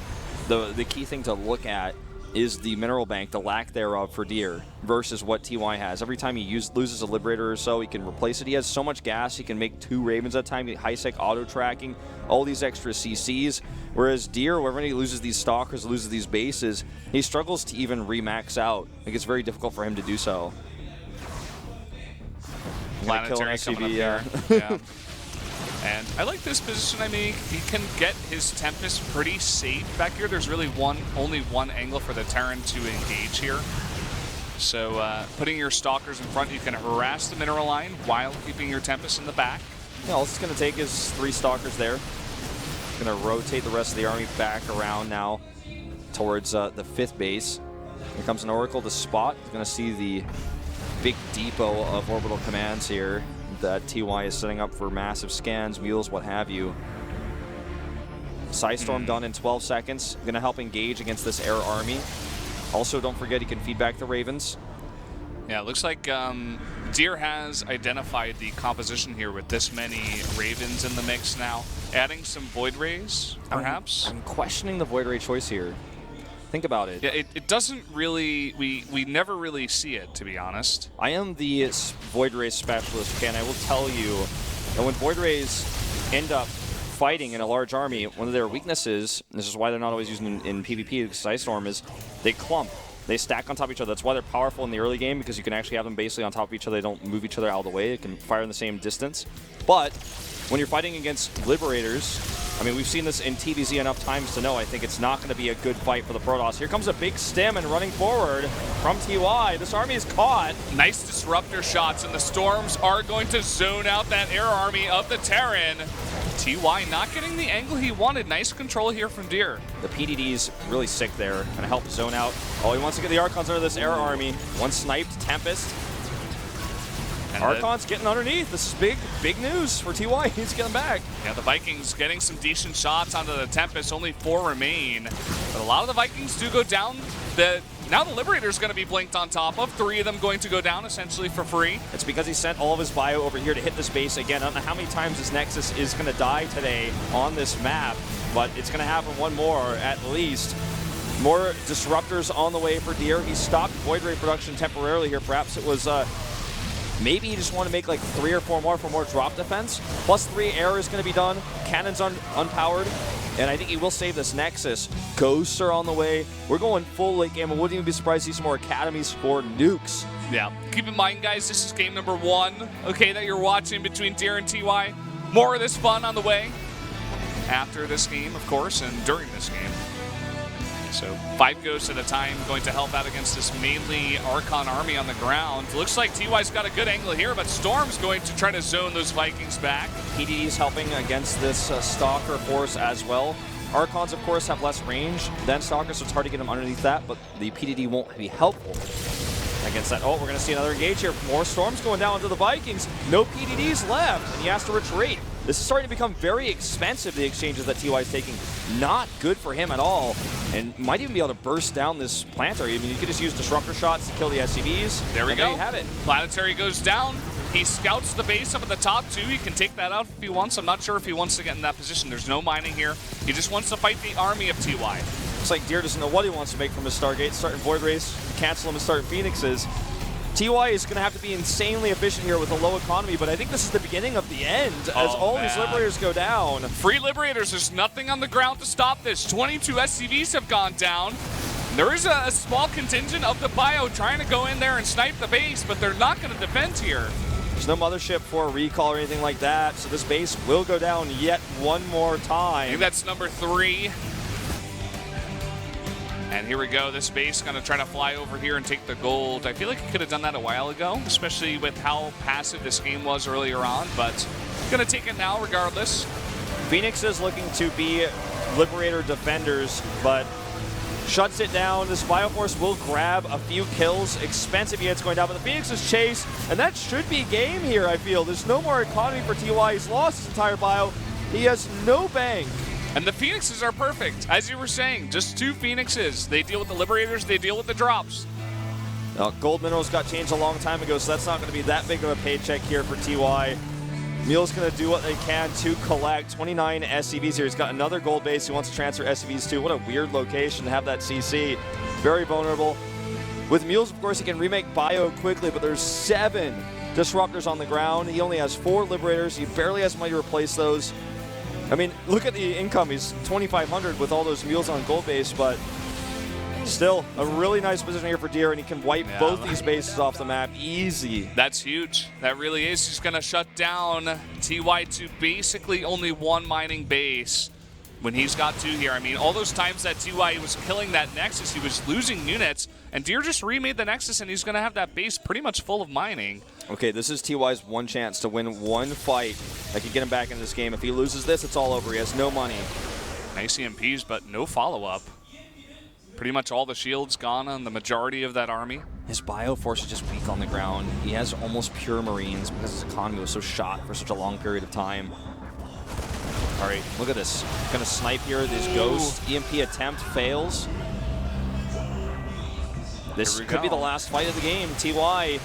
the key thing to look at is the mineral bank, the lack thereof for Deer, versus what TY has. Every time he loses a Liberator or so, he can replace it. He has so much gas, he can make 2 Ravens at a time, high-sec auto-tracking, all these extra CCs. Whereas Deer, whenever he loses these Stalkers, loses these bases, he struggles to even remax out. Like, it's very difficult for him to do so. Planetary coming up here. Yeah. And I like this position. I mean, he can get his Tempest pretty safe back here. There's really only one angle for the Terran to engage here. So putting your Stalkers in front, you can harass the mineral line while keeping your Tempest in the back. Yeah, all it's going to take is 3 Stalkers there. Going to rotate the rest of the army back around now towards the 5th base. Here comes an Oracle to spot. He's going to see the big depot of orbital commands here that TY is setting up for massive scans, mules, what have you. Psystorm done in 12 seconds. Going to help engage against this air army. Also, don't forget he can feed back the Ravens. Yeah, it looks like Deer has identified the composition here with this many Ravens in the mix now. Adding some Void Rays, perhaps? I'm questioning the Void Ray choice here. Think about it. Yeah, it doesn't really, we never really see it, to be honest. I am the Void Ray specialist, and I will tell you that when Void Rays end up fighting in a large army, one of their weaknesses, and this is why they're not always using in PvP, because Ice Storm, is they clump. They stack on top of each other. That's why they're powerful in the early game, because you can actually have them basically on top of each other. They don't move each other out of the way. They can fire in the same distance. But when you're fighting against Liberators, I mean, we've seen this in TVZ enough times to know I think it's not going to be a good fight for the Protoss. Here comes a big stem and running forward from TY. This army is caught. Nice disruptor shots, and the Storms are going to zone out that air army of the Terran. TY not getting the angle he wanted. Nice control here from Deer. The PDD's really sick there. Gonna help zone out. Oh, he wants to get the Archons under this air army. One sniped, Tempest. And Archon's getting underneath. This is big news for TY. He's getting back. Yeah, the Vikings getting some decent shots onto the Tempest. Only 4 remain. But a lot of the Vikings do go down. Now the Liberator's going to be blinked on top of. 3 of them going to go down essentially for free. It's because he sent all of his bio over here to hit this base again. I don't know how many times this Nexus is going to die today on this map, but it's going to happen one more at least. More disruptors on the way for Deer. He stopped Void Ray production temporarily here. Perhaps it was maybe you just want to make like 3 or 4 more for more drop defense. Plus 3 air is going to be done. Cannon's unpowered. And I think he will save this Nexus. Ghosts are on the way. We're going full late game. I wouldn't even be surprised to see some more academies for nukes. Yeah. Keep in mind, guys, this is game number 1, okay, that you're watching between Deer and TY. More of this fun on the way after this game, of course, and during this game. So 5 ghosts at a time going to help out against this mainly Archon army on the ground. Looks like TY's got a good angle here, but Storm's going to try to zone those Vikings back. PDD's helping against this Stalker force as well. Archons, of course, have less range than Stalkers, so it's hard to get them underneath that, but the PDD won't be helpful against that. Oh, we're going to see another engage here. More Storms going down into the Vikings. No PDDs left, and he has to retreat. This is starting to become very expensive, the exchanges that TY is taking. Not good for him at all, and might even be able to burst down this planetary. I mean, you could just use disruptor shots to kill the SCVs. There we go. There you have it. Planetary goes down. He scouts the base up at the top, too. He can take that out if he wants. I'm not sure if he wants to get in that position. There's no mining here. He just wants to fight the army of TY. Looks like Deer doesn't know what he wants to make from his Stargate. Starting Void Race, cancel him and starting Phoenixes. TY is going to have to be insanely efficient here with a low economy, but I think this is the beginning of the end as all these Liberators go down. Free Liberators, there's nothing on the ground to stop this. 22 SCVs have gone down. There is a small contingent of the bio trying to go in there and snipe the base, but they're not going to defend here. There's no mothership for a recall or anything like that, so this base will go down yet one more time. I think that's number 3. And here we go. This base going to try to fly over here and take the gold. I feel like he could have done that a while ago, especially with how passive this game was earlier on, but going to take it now regardless. Phoenix is looking to be Liberator defenders, but shuts it down. This Bioforce will grab a few kills. Expensive units going down, but the Phoenixes chase, and that should be game here, I feel. There's no more economy for TY. He's lost his entire bio. He has no bank. And the Phoenixes are perfect. As you were saying, just 2 Phoenixes. They deal with the Liberators, they deal with the drops. Gold minerals got changed a long time ago, so that's not going to be that big of a paycheck here for TY. Meal's going to do what they can to collect 29 SCVs here. He's got another gold base he wants to transfer SCVs to. What a weird location to have that CC. Very vulnerable. With Meals, of course, he can remake bio quickly, but there's 7 disruptors on the ground. He only has 4 Liberators. He barely has money to replace those. I mean, look at the income. He's 2,500 with all those Meals on gold base, but still a really nice position here for Deer, and he can wipe both these bases off the map easy. That's huge. That really is. He's going to shut down TY to basically only 1 mining base when he's got 2 here. I mean, all those times that TY was killing that Nexus, he was losing units, and Deer just remade the Nexus, and he's going to have that base pretty much full of mining. Okay, this is TY's one chance to win one fight that could get him back in this game. If he loses this, it's all over. He has no money. Nice EMPs, but no follow-up. Pretty much all the shields gone on the majority of that army. His Bioforce is just weak on the ground. He has almost pure Marines because his economy was so shot for such a long period of time. All right, look at this. Gonna snipe here. This Ghost EMP attempt fails. This could be the last fight of the game. TY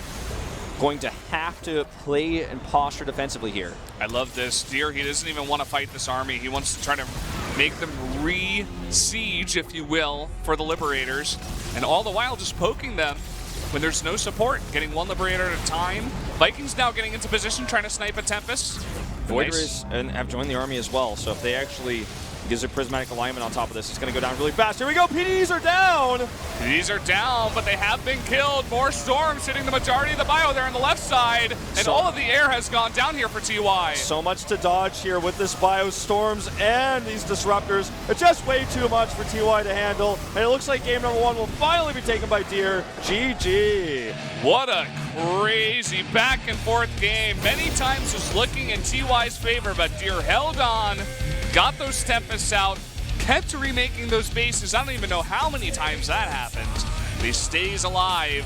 going to have to play and posture defensively here. I love this. Deer, he doesn't even want to fight this army. He wants to try to make them re-siege, if you will, for the Liberators. And all the while just poking them when there's no support, getting one Liberator at a time. Vikings now getting into position, trying to snipe a Tempest. Void Nice. Rays and have joined the army as well, so if they actually gives a prismatic alignment on top of this, it's going to go down really fast. Here we go, PDs are down! These are down, but they have been killed. More storms hitting the majority of the bio there on the left side, and all of the air has gone down here for TY. So much to dodge here with this bio, storms and these disruptors. It's just way too much for TY to handle, and it looks like game number 1 will finally be taken by Deer. GG. What a crazy back and forth game. Many times was looking in TY's favor, but Deer held on, got those Tempests out, kept remaking those bases. I don't even know how many times that happened. But he stays alive.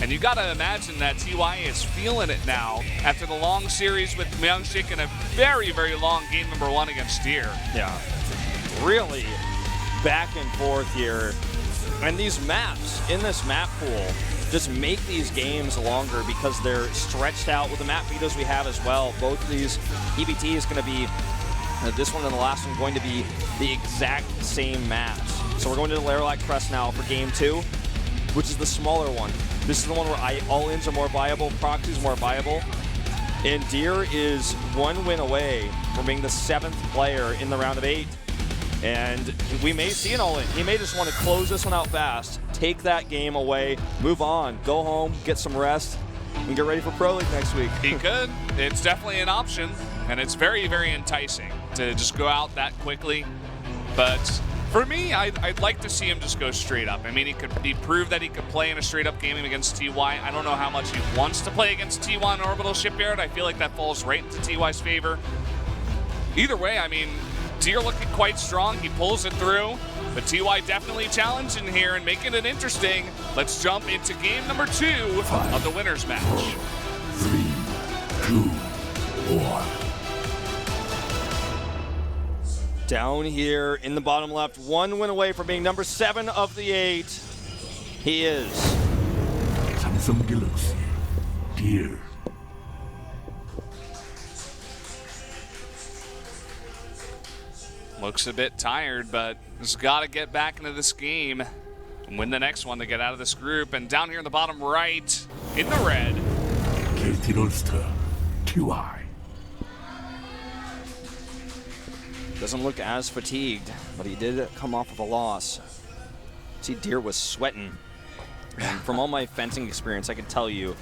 And you gotta imagine that TY is feeling it now after the long series with Myungshik and a very, very long game number 1 against Deer. Yeah, really back and forth here. And these maps in this map pool just make these games longer because they're stretched out with the map vetoes we have as well. Both of these EBT is going to be, this one and the last one, going to be the exact same maps. So we're going to the Laralac Crest now for game 2, which is the smaller one. This is the one where all-ins are more viable, proxies more viable. And Deer is 1 win away from being the 7th player in the round of 8. And we may see an all-in. He may just want to close this one out fast, take that game away, move on, go home, get some rest, and get ready for Pro League next week. He could. It's definitely an option, and it's very, very enticing to just go out that quickly. But for me, I'd like to see him just go straight up. I mean, he proved that he could play in a straight-up game against TY. I don't know how much he wants to play against TY in Orbital Shipyard. I feel like that falls right into TY's favor. Either way, I mean, Deer looking quite strong. He pulls it through. But TY definitely challenging here and making it interesting. Let's jump into game number 2 of the winners match. 3, 2, 1. Down here in the bottom left, 1 win away from being number 7 of the 8. He is Samsung Galaxy Deer. Looks a bit tired, but has got to get back into this game and win the next one to get out of this group. And down here in the bottom right, in the red, KT Rolster TY. doesn't look as fatigued, but he did come off of a loss. See, Deer was sweating. And from all my fencing experience, I can tell you,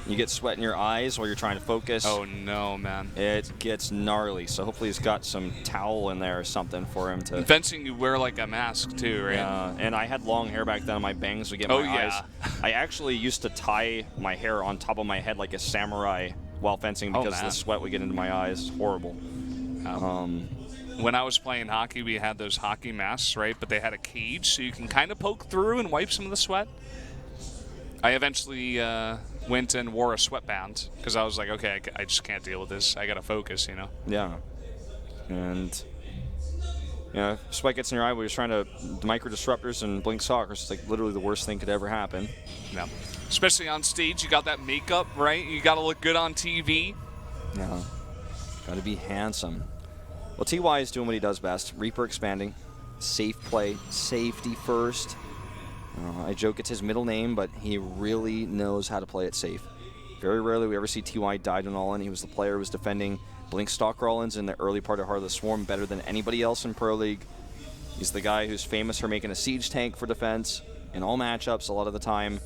you get sweat in your eyes while you're trying to focus. Oh no, man. It gets gnarly, so hopefully he's got some towel in there or something for him to... In fencing, you wear like a mask too, right? Yeah, and I had long hair back then, my bangs would get my eyes. I actually used to tie my hair on top of my head like a samurai while fencing because the sweat would get into my eyes. Horrible. When I was playing hockey, we had those hockey masks, right? But they had a cage, so you can kind of poke through and wipe some of the sweat. I eventually went and wore a sweatband because I was like, okay, I just can't deal with this. I got to focus, you know? Yeah. And, you know, if sweat gets in your eye while you're trying to micro disruptors and blink soccer, it's like literally the worst thing could ever happen. Yeah. Especially on stage, you got that makeup, right? You got to look good on TV. Yeah. Got to be handsome. Well, TY is doing what he does best. Reaper expanding. Safe play. Safety first. I joke it's his middle name, but he really knows how to play it safe. Very rarely we ever see TY die to an all-in. He was the player who was defending Blink Stalker all-ins in the early part of Heart of the Swarm better than anybody else in Pro League. He's the guy who's famous for making a siege tank for defense in all matchups a lot of the time.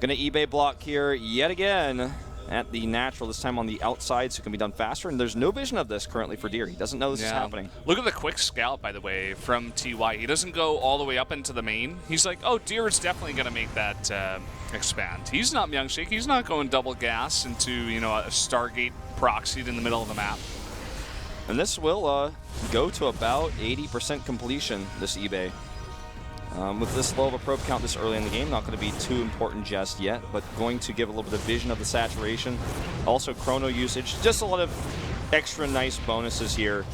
Gonna eBay block here yet again at the natural, this time on the outside, so it can be done faster. And there's no vision of this currently for Deer. He doesn't know this is happening. Look at the quick scout, by the way, from TY. He doesn't go all the way up into the main. He's like, oh, Deer is definitely going to make that expand. He's not Myungshik. He's not going double gas into, you know, a Stargate proxied in the middle of the map. And this will go to about 80% completion, this eBay. With this low of a probe count this early in the game, not going to be too important just yet, but going to give a little bit of vision of the saturation. Also chrono usage, just a lot of extra nice bonuses here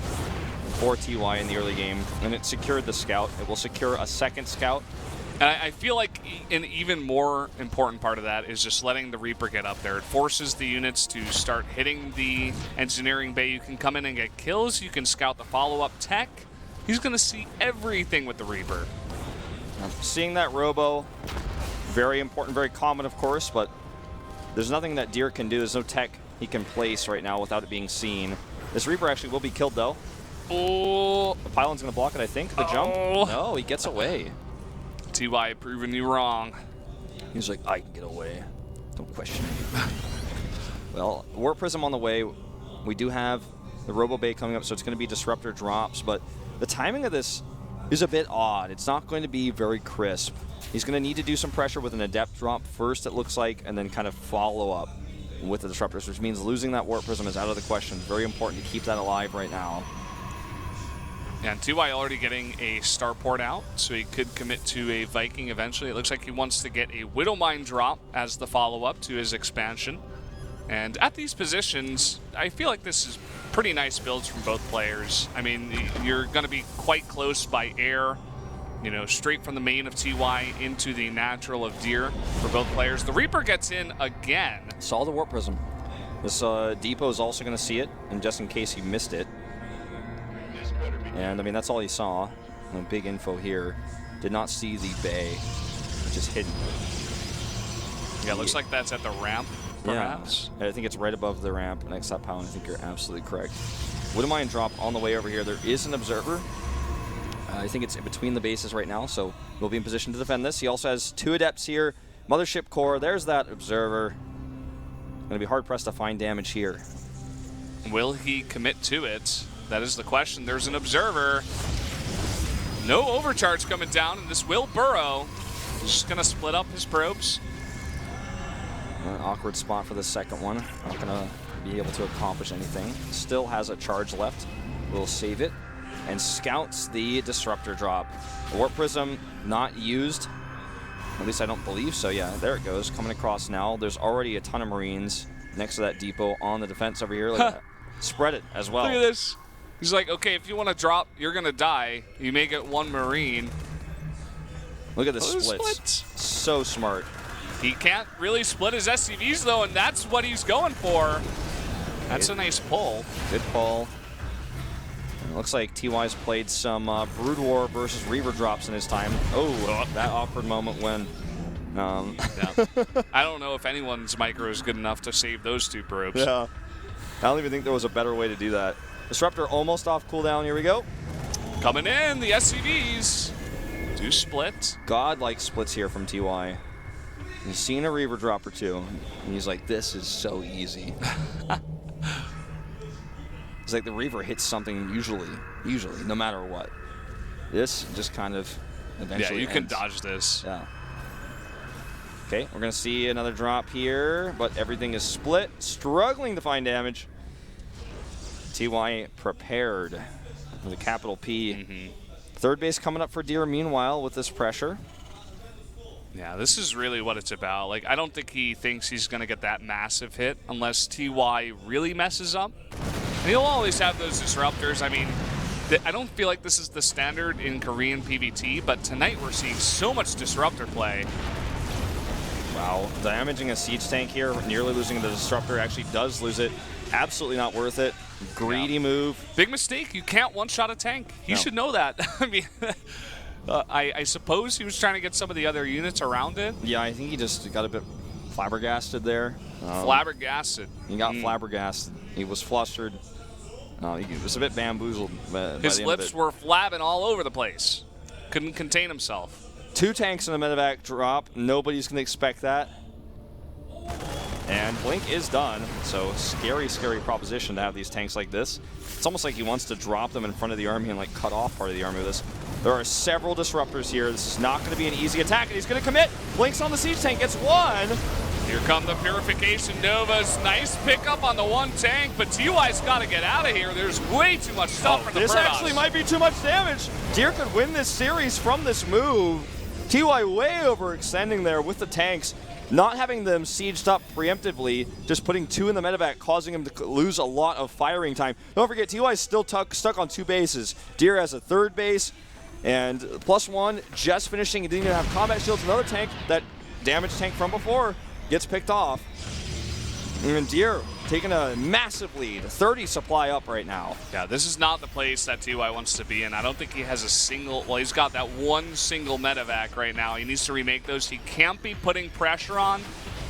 for TY in the early game. And it secured the scout. It will secure a second scout. And I feel like an even more important part of that is just letting the Reaper get up there. It forces the units to start hitting the engineering bay. You can come in and get kills. You can scout the follow-up tech. He's going to see everything with the Reaper. Seeing that Robo Very important, very common, of course, but there's nothing that Deer can do. There's no tech he can place right now without it being seen. This Reaper actually will be killed, though. Oh. The pylon's going to block it, I think, the jump. No, he gets away. TY proving you wrong. He's like, I can get away. Don't question me. Well, Warp Prism on the way. We do have the Robo Bay coming up, so it's going to be Disruptor drops, but the timing of this is a bit odd. It's not going to be very crisp. He's going to need to do some pressure with an Adept drop first, it looks like, and then kind of follow up with the Disruptors, which means losing that Warp Prism is out of the question. Very important to keep that alive right now. Yeah, and TY already getting a Starport out, so he could commit to a Viking eventually. It looks like he wants to get a Widowmine drop as the follow-up to his expansion. And at these positions, I feel like this is pretty nice builds from both players. I mean, you're going to be quite close by air, you know, straight from the main of TY into the natural of Deer for both players. The Reaper gets in again. Saw the Warp Prism. This Depot is also going to see it, and just in case he missed it. And, I mean, that's all he saw. No big info here. Did not see the bay, which is hidden. Yeah, it looks like that's at the ramp, perhaps. Yeah, I think it's right above the ramp next to that pylon. I think you're absolutely correct. Widowmine drop on the way over here. There is an Observer. I think it's in between the bases right now, so we'll be in position to defend this. He also has 2 Adepts here. Mothership Core, there's that Observer. Going to be hard-pressed to find damage here. Will he commit to it? That is the question. There's an Observer. No overcharge coming down, and this will burrow. Just going to split up his probes. Awkward spot for the second one. Not going to be able to accomplish anything. Still has a charge left. We'll save it. And scouts the Disruptor drop. The Warp Prism not used. At least I don't believe so. Yeah, there it goes. Coming across now. There's already a ton of Marines next to that depot on the defense over here. Look at that. Spread it as well. Look at this. He's like, okay, if you want to drop, you're going to die. You may get 1 Marine. Look at the splits. So smart. He can't really split his SCVs, though, and that's what he's going for. That's a nice pull. Good pull. It looks like TY's played some Brood War versus Reaver drops in his time. Oh, that awkward moment when... Yeah. I don't know if anyone's micro is good enough to save those 2 probes. Yeah. I don't even think there was a better way to do that. Disruptor almost off cooldown. Here we go. Coming in, the SCVs. 2 split. Godlike splits here from TY. He's seen a Reaver drop or 2, and he's like, this is so easy. It's like the Reaver hits something usually, no matter what. This just kind of eventually Yeah, you can dodge this. Yeah. Okay, we're going to see another drop here, but everything is split. Struggling to find damage. TY prepared with a capital P. Third base coming up for Deer meanwhile with this pressure. Yeah, this is really what it's about. Like, I don't think he thinks he's going to get that massive hit unless TY really messes up. And he'll always have those disruptors. I mean, I don't feel like this is the standard in Korean PvT, but tonight we're seeing so much disruptor play. Wow, damaging a siege tank here, nearly losing the disruptor, actually does lose it. Absolutely not worth it. Greedy move. Big mistake. You can't one-shot a tank. He should know that. I mean, I suppose he was trying to get some of the other units around it. Yeah, I think he just got a bit flabbergasted there. Flabbergasted. He got flabbergasted. He was flustered. He was a bit bamboozled. His lips were flabbing all over the place. Couldn't contain himself. 2 tanks in the medevac drop. Nobody's going to expect that. And Blink is done. So scary, scary proposition to have these tanks like this. It's almost like he wants to drop them in front of the army and like cut off part of the army with this. There are several disruptors here. This is not going to be an easy attack, and he's going to commit. Blink's on the siege tank, gets 1. Here come the Purification Novas. Nice pickup on the 1 tank, but TY's got to get out of here. There's way too much stuff for the This Protoss. actually might be too much damage. Deer could win this series from this move. TY way overextending there with the tanks. Not having them sieged up preemptively, just putting 2 in the medevac, causing him to lose a lot of firing time. Don't forget, TY is still stuck on 2 bases. Deer has a 3rd base, and +1, just finishing. He didn't even have combat shields. Another tank, that damaged tank from before, gets picked off. And Deer taking a massive lead. 30 supply up right now. Yeah, this is not the place that TY wants to be in. I don't think he has a single, well, he's got that one single medevac right now. He needs to remake those. He can't be putting pressure on.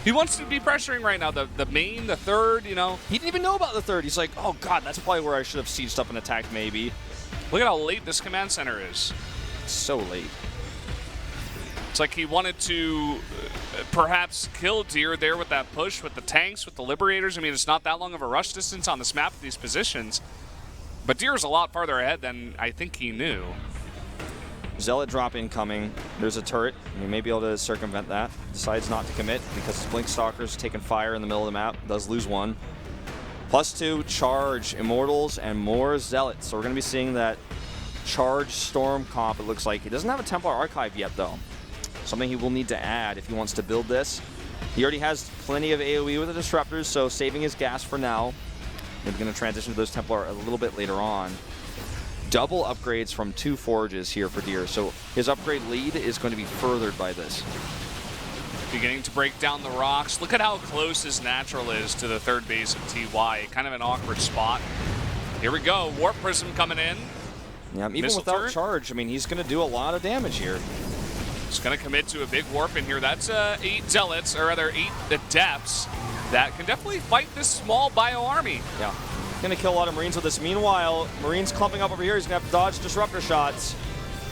He wants to be pressuring right now. The main, the third, you know. He didn't even know about the third. He's like, oh god, that's probably where I should have sieged up and attacked maybe. Look at how late this command center is. So late. It's like he wanted to perhaps kill Deer there with that push, with the tanks, with the Liberators. I mean, it's not that long of a rush distance on this map with these positions. But Deer's a lot farther ahead than I think he knew. Zealot drop incoming. There's a turret. He may be able to circumvent that. Decides not to commit because his Blink Stalker's taking fire in the middle of the map. Does lose one. +2 charge, Immortals, and more Zealots. So we're going to be seeing that charge Storm comp, it looks like. He doesn't have a Templar Archive yet, though. Something he will need to add if he wants to build this. He already has plenty of AoE with the Disruptors, so saving his gas for now. We're going to transition to those Templar a little bit later on. Double upgrades from 2 Forges here for Deer, so his upgrade lead is going to be furthered by this. Beginning to break down the rocks. Look at how close his natural is to the third base of TY. Kind of an awkward spot. Here we go. Warp Prism coming in. Yeah, even Missile without turret. charge, I mean, he's going to do a lot of damage here. He's going to commit to a big warp in here. That's 8 Zealots, or rather 8 Adepts that can definitely fight this small bio army. Yeah. Going to kill a lot of Marines with this. Meanwhile, Marines clumping up over here. He's going to have to dodge Disruptor shots.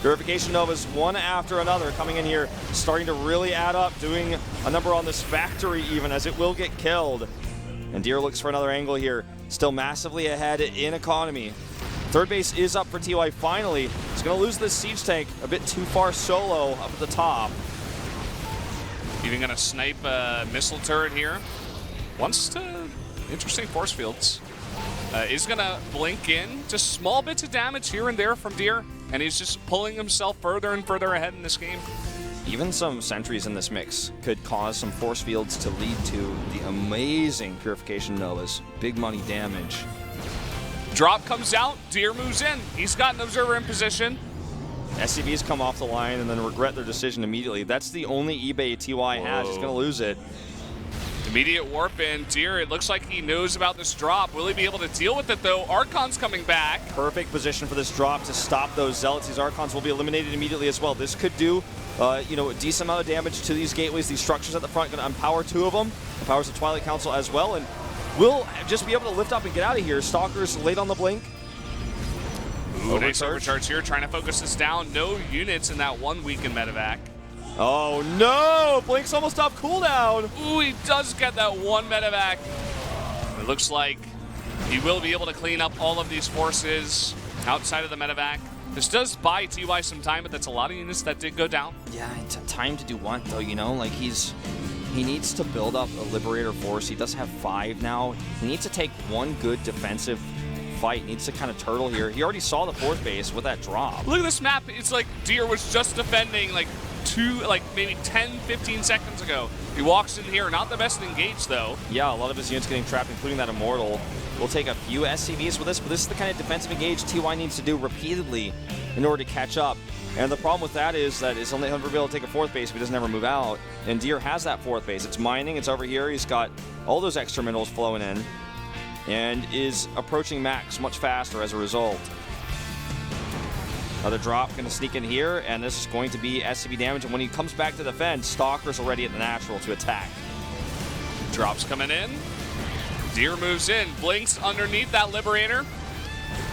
Purification Novas one after another coming in here, starting to really add up, doing a number on this factory even, as it will get killed. And Deer looks for another angle here. Still massively ahead in economy. Third base is up for TY finally. He's going to lose this siege tank a bit too far solo up at the top. Even going to snipe a missile turret here. Wants to... Interesting force fields. Is going to blink in. Just small bits of damage here and there from Deer. And he's just pulling himself further and further ahead in this game. Even some sentries in this mix could cause some force fields to lead to the amazing Purification Novas. Big money damage. Drop comes out, Deer moves in. He's got an observer in position. SCVs come off the line and then regret their decision immediately. That's the only eBay TY has. He's going to lose it. Immediate warp in. Deer, it looks like he knows about this drop. Will he be able to deal with it, though? Archon's coming back. Perfect position for this drop to stop those Zealots. These Archons will be eliminated immediately as well. This could do, you know, a decent amount of damage to these gateways. These structures at the front going to empower 2 of them. Empowers the Twilight Council as well. And we'll just be able to lift up and get out of here. Stalkers late on the blink. Ooh, nice overcharge here, trying to focus this down. No units in that 1 weakened medevac. Oh no! Blink's almost off cooldown. Ooh, he does get that 1 medevac. It looks like he will be able to clean up all of these forces outside of the medevac. This does buy TY some time, but that's a lot of units that did go down. Yeah, time to do what though, you know? Like he needs to build up a Liberator force. He does have 5 now. He needs to take 1 good defensive fight. He needs to kind of turtle here. He already saw the 4th base with that drop. Look at this map. It's like Deer was just defending like maybe 10, 15 seconds ago. He walks in here, not the best engaged though. Yeah, a lot of his units getting trapped, including that Immortal. We'll take a few SCVs with this, but this is the kind of defensive engage TY needs to do repeatedly in order to catch up. And the problem with that is that it's only going to be able to take a 4th base if he doesn't ever move out. And Deer has that 4th base. It's mining, it's over here. He's got all those extra minerals flowing in and is approaching max much faster as a result. Another drop going to sneak in here, and this is going to be SCV damage. And when he comes back to defend, Stalker's already at the natural to attack. Drops coming in. Deer moves in, blinks underneath that Liberator.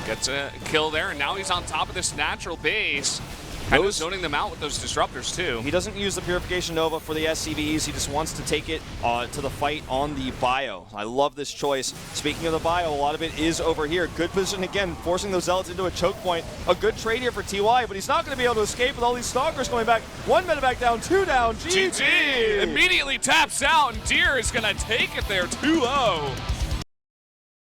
Gets a kill there, and now he's on top of this natural base. Kind of zoning them out with those disruptors too. He doesn't use the Purification Nova for the SCVs. He just wants to take it to the fight on the bio. I love this choice. Speaking of the bio, a lot of it is over here. Good position again, forcing those Zealots into a choke point. A good trade here for TY, but he's not going to be able to escape with all these Stalkers coming back. 1 medevac down, 2 down. GG! Immediately taps out, and Deer is going to take it there 2-0.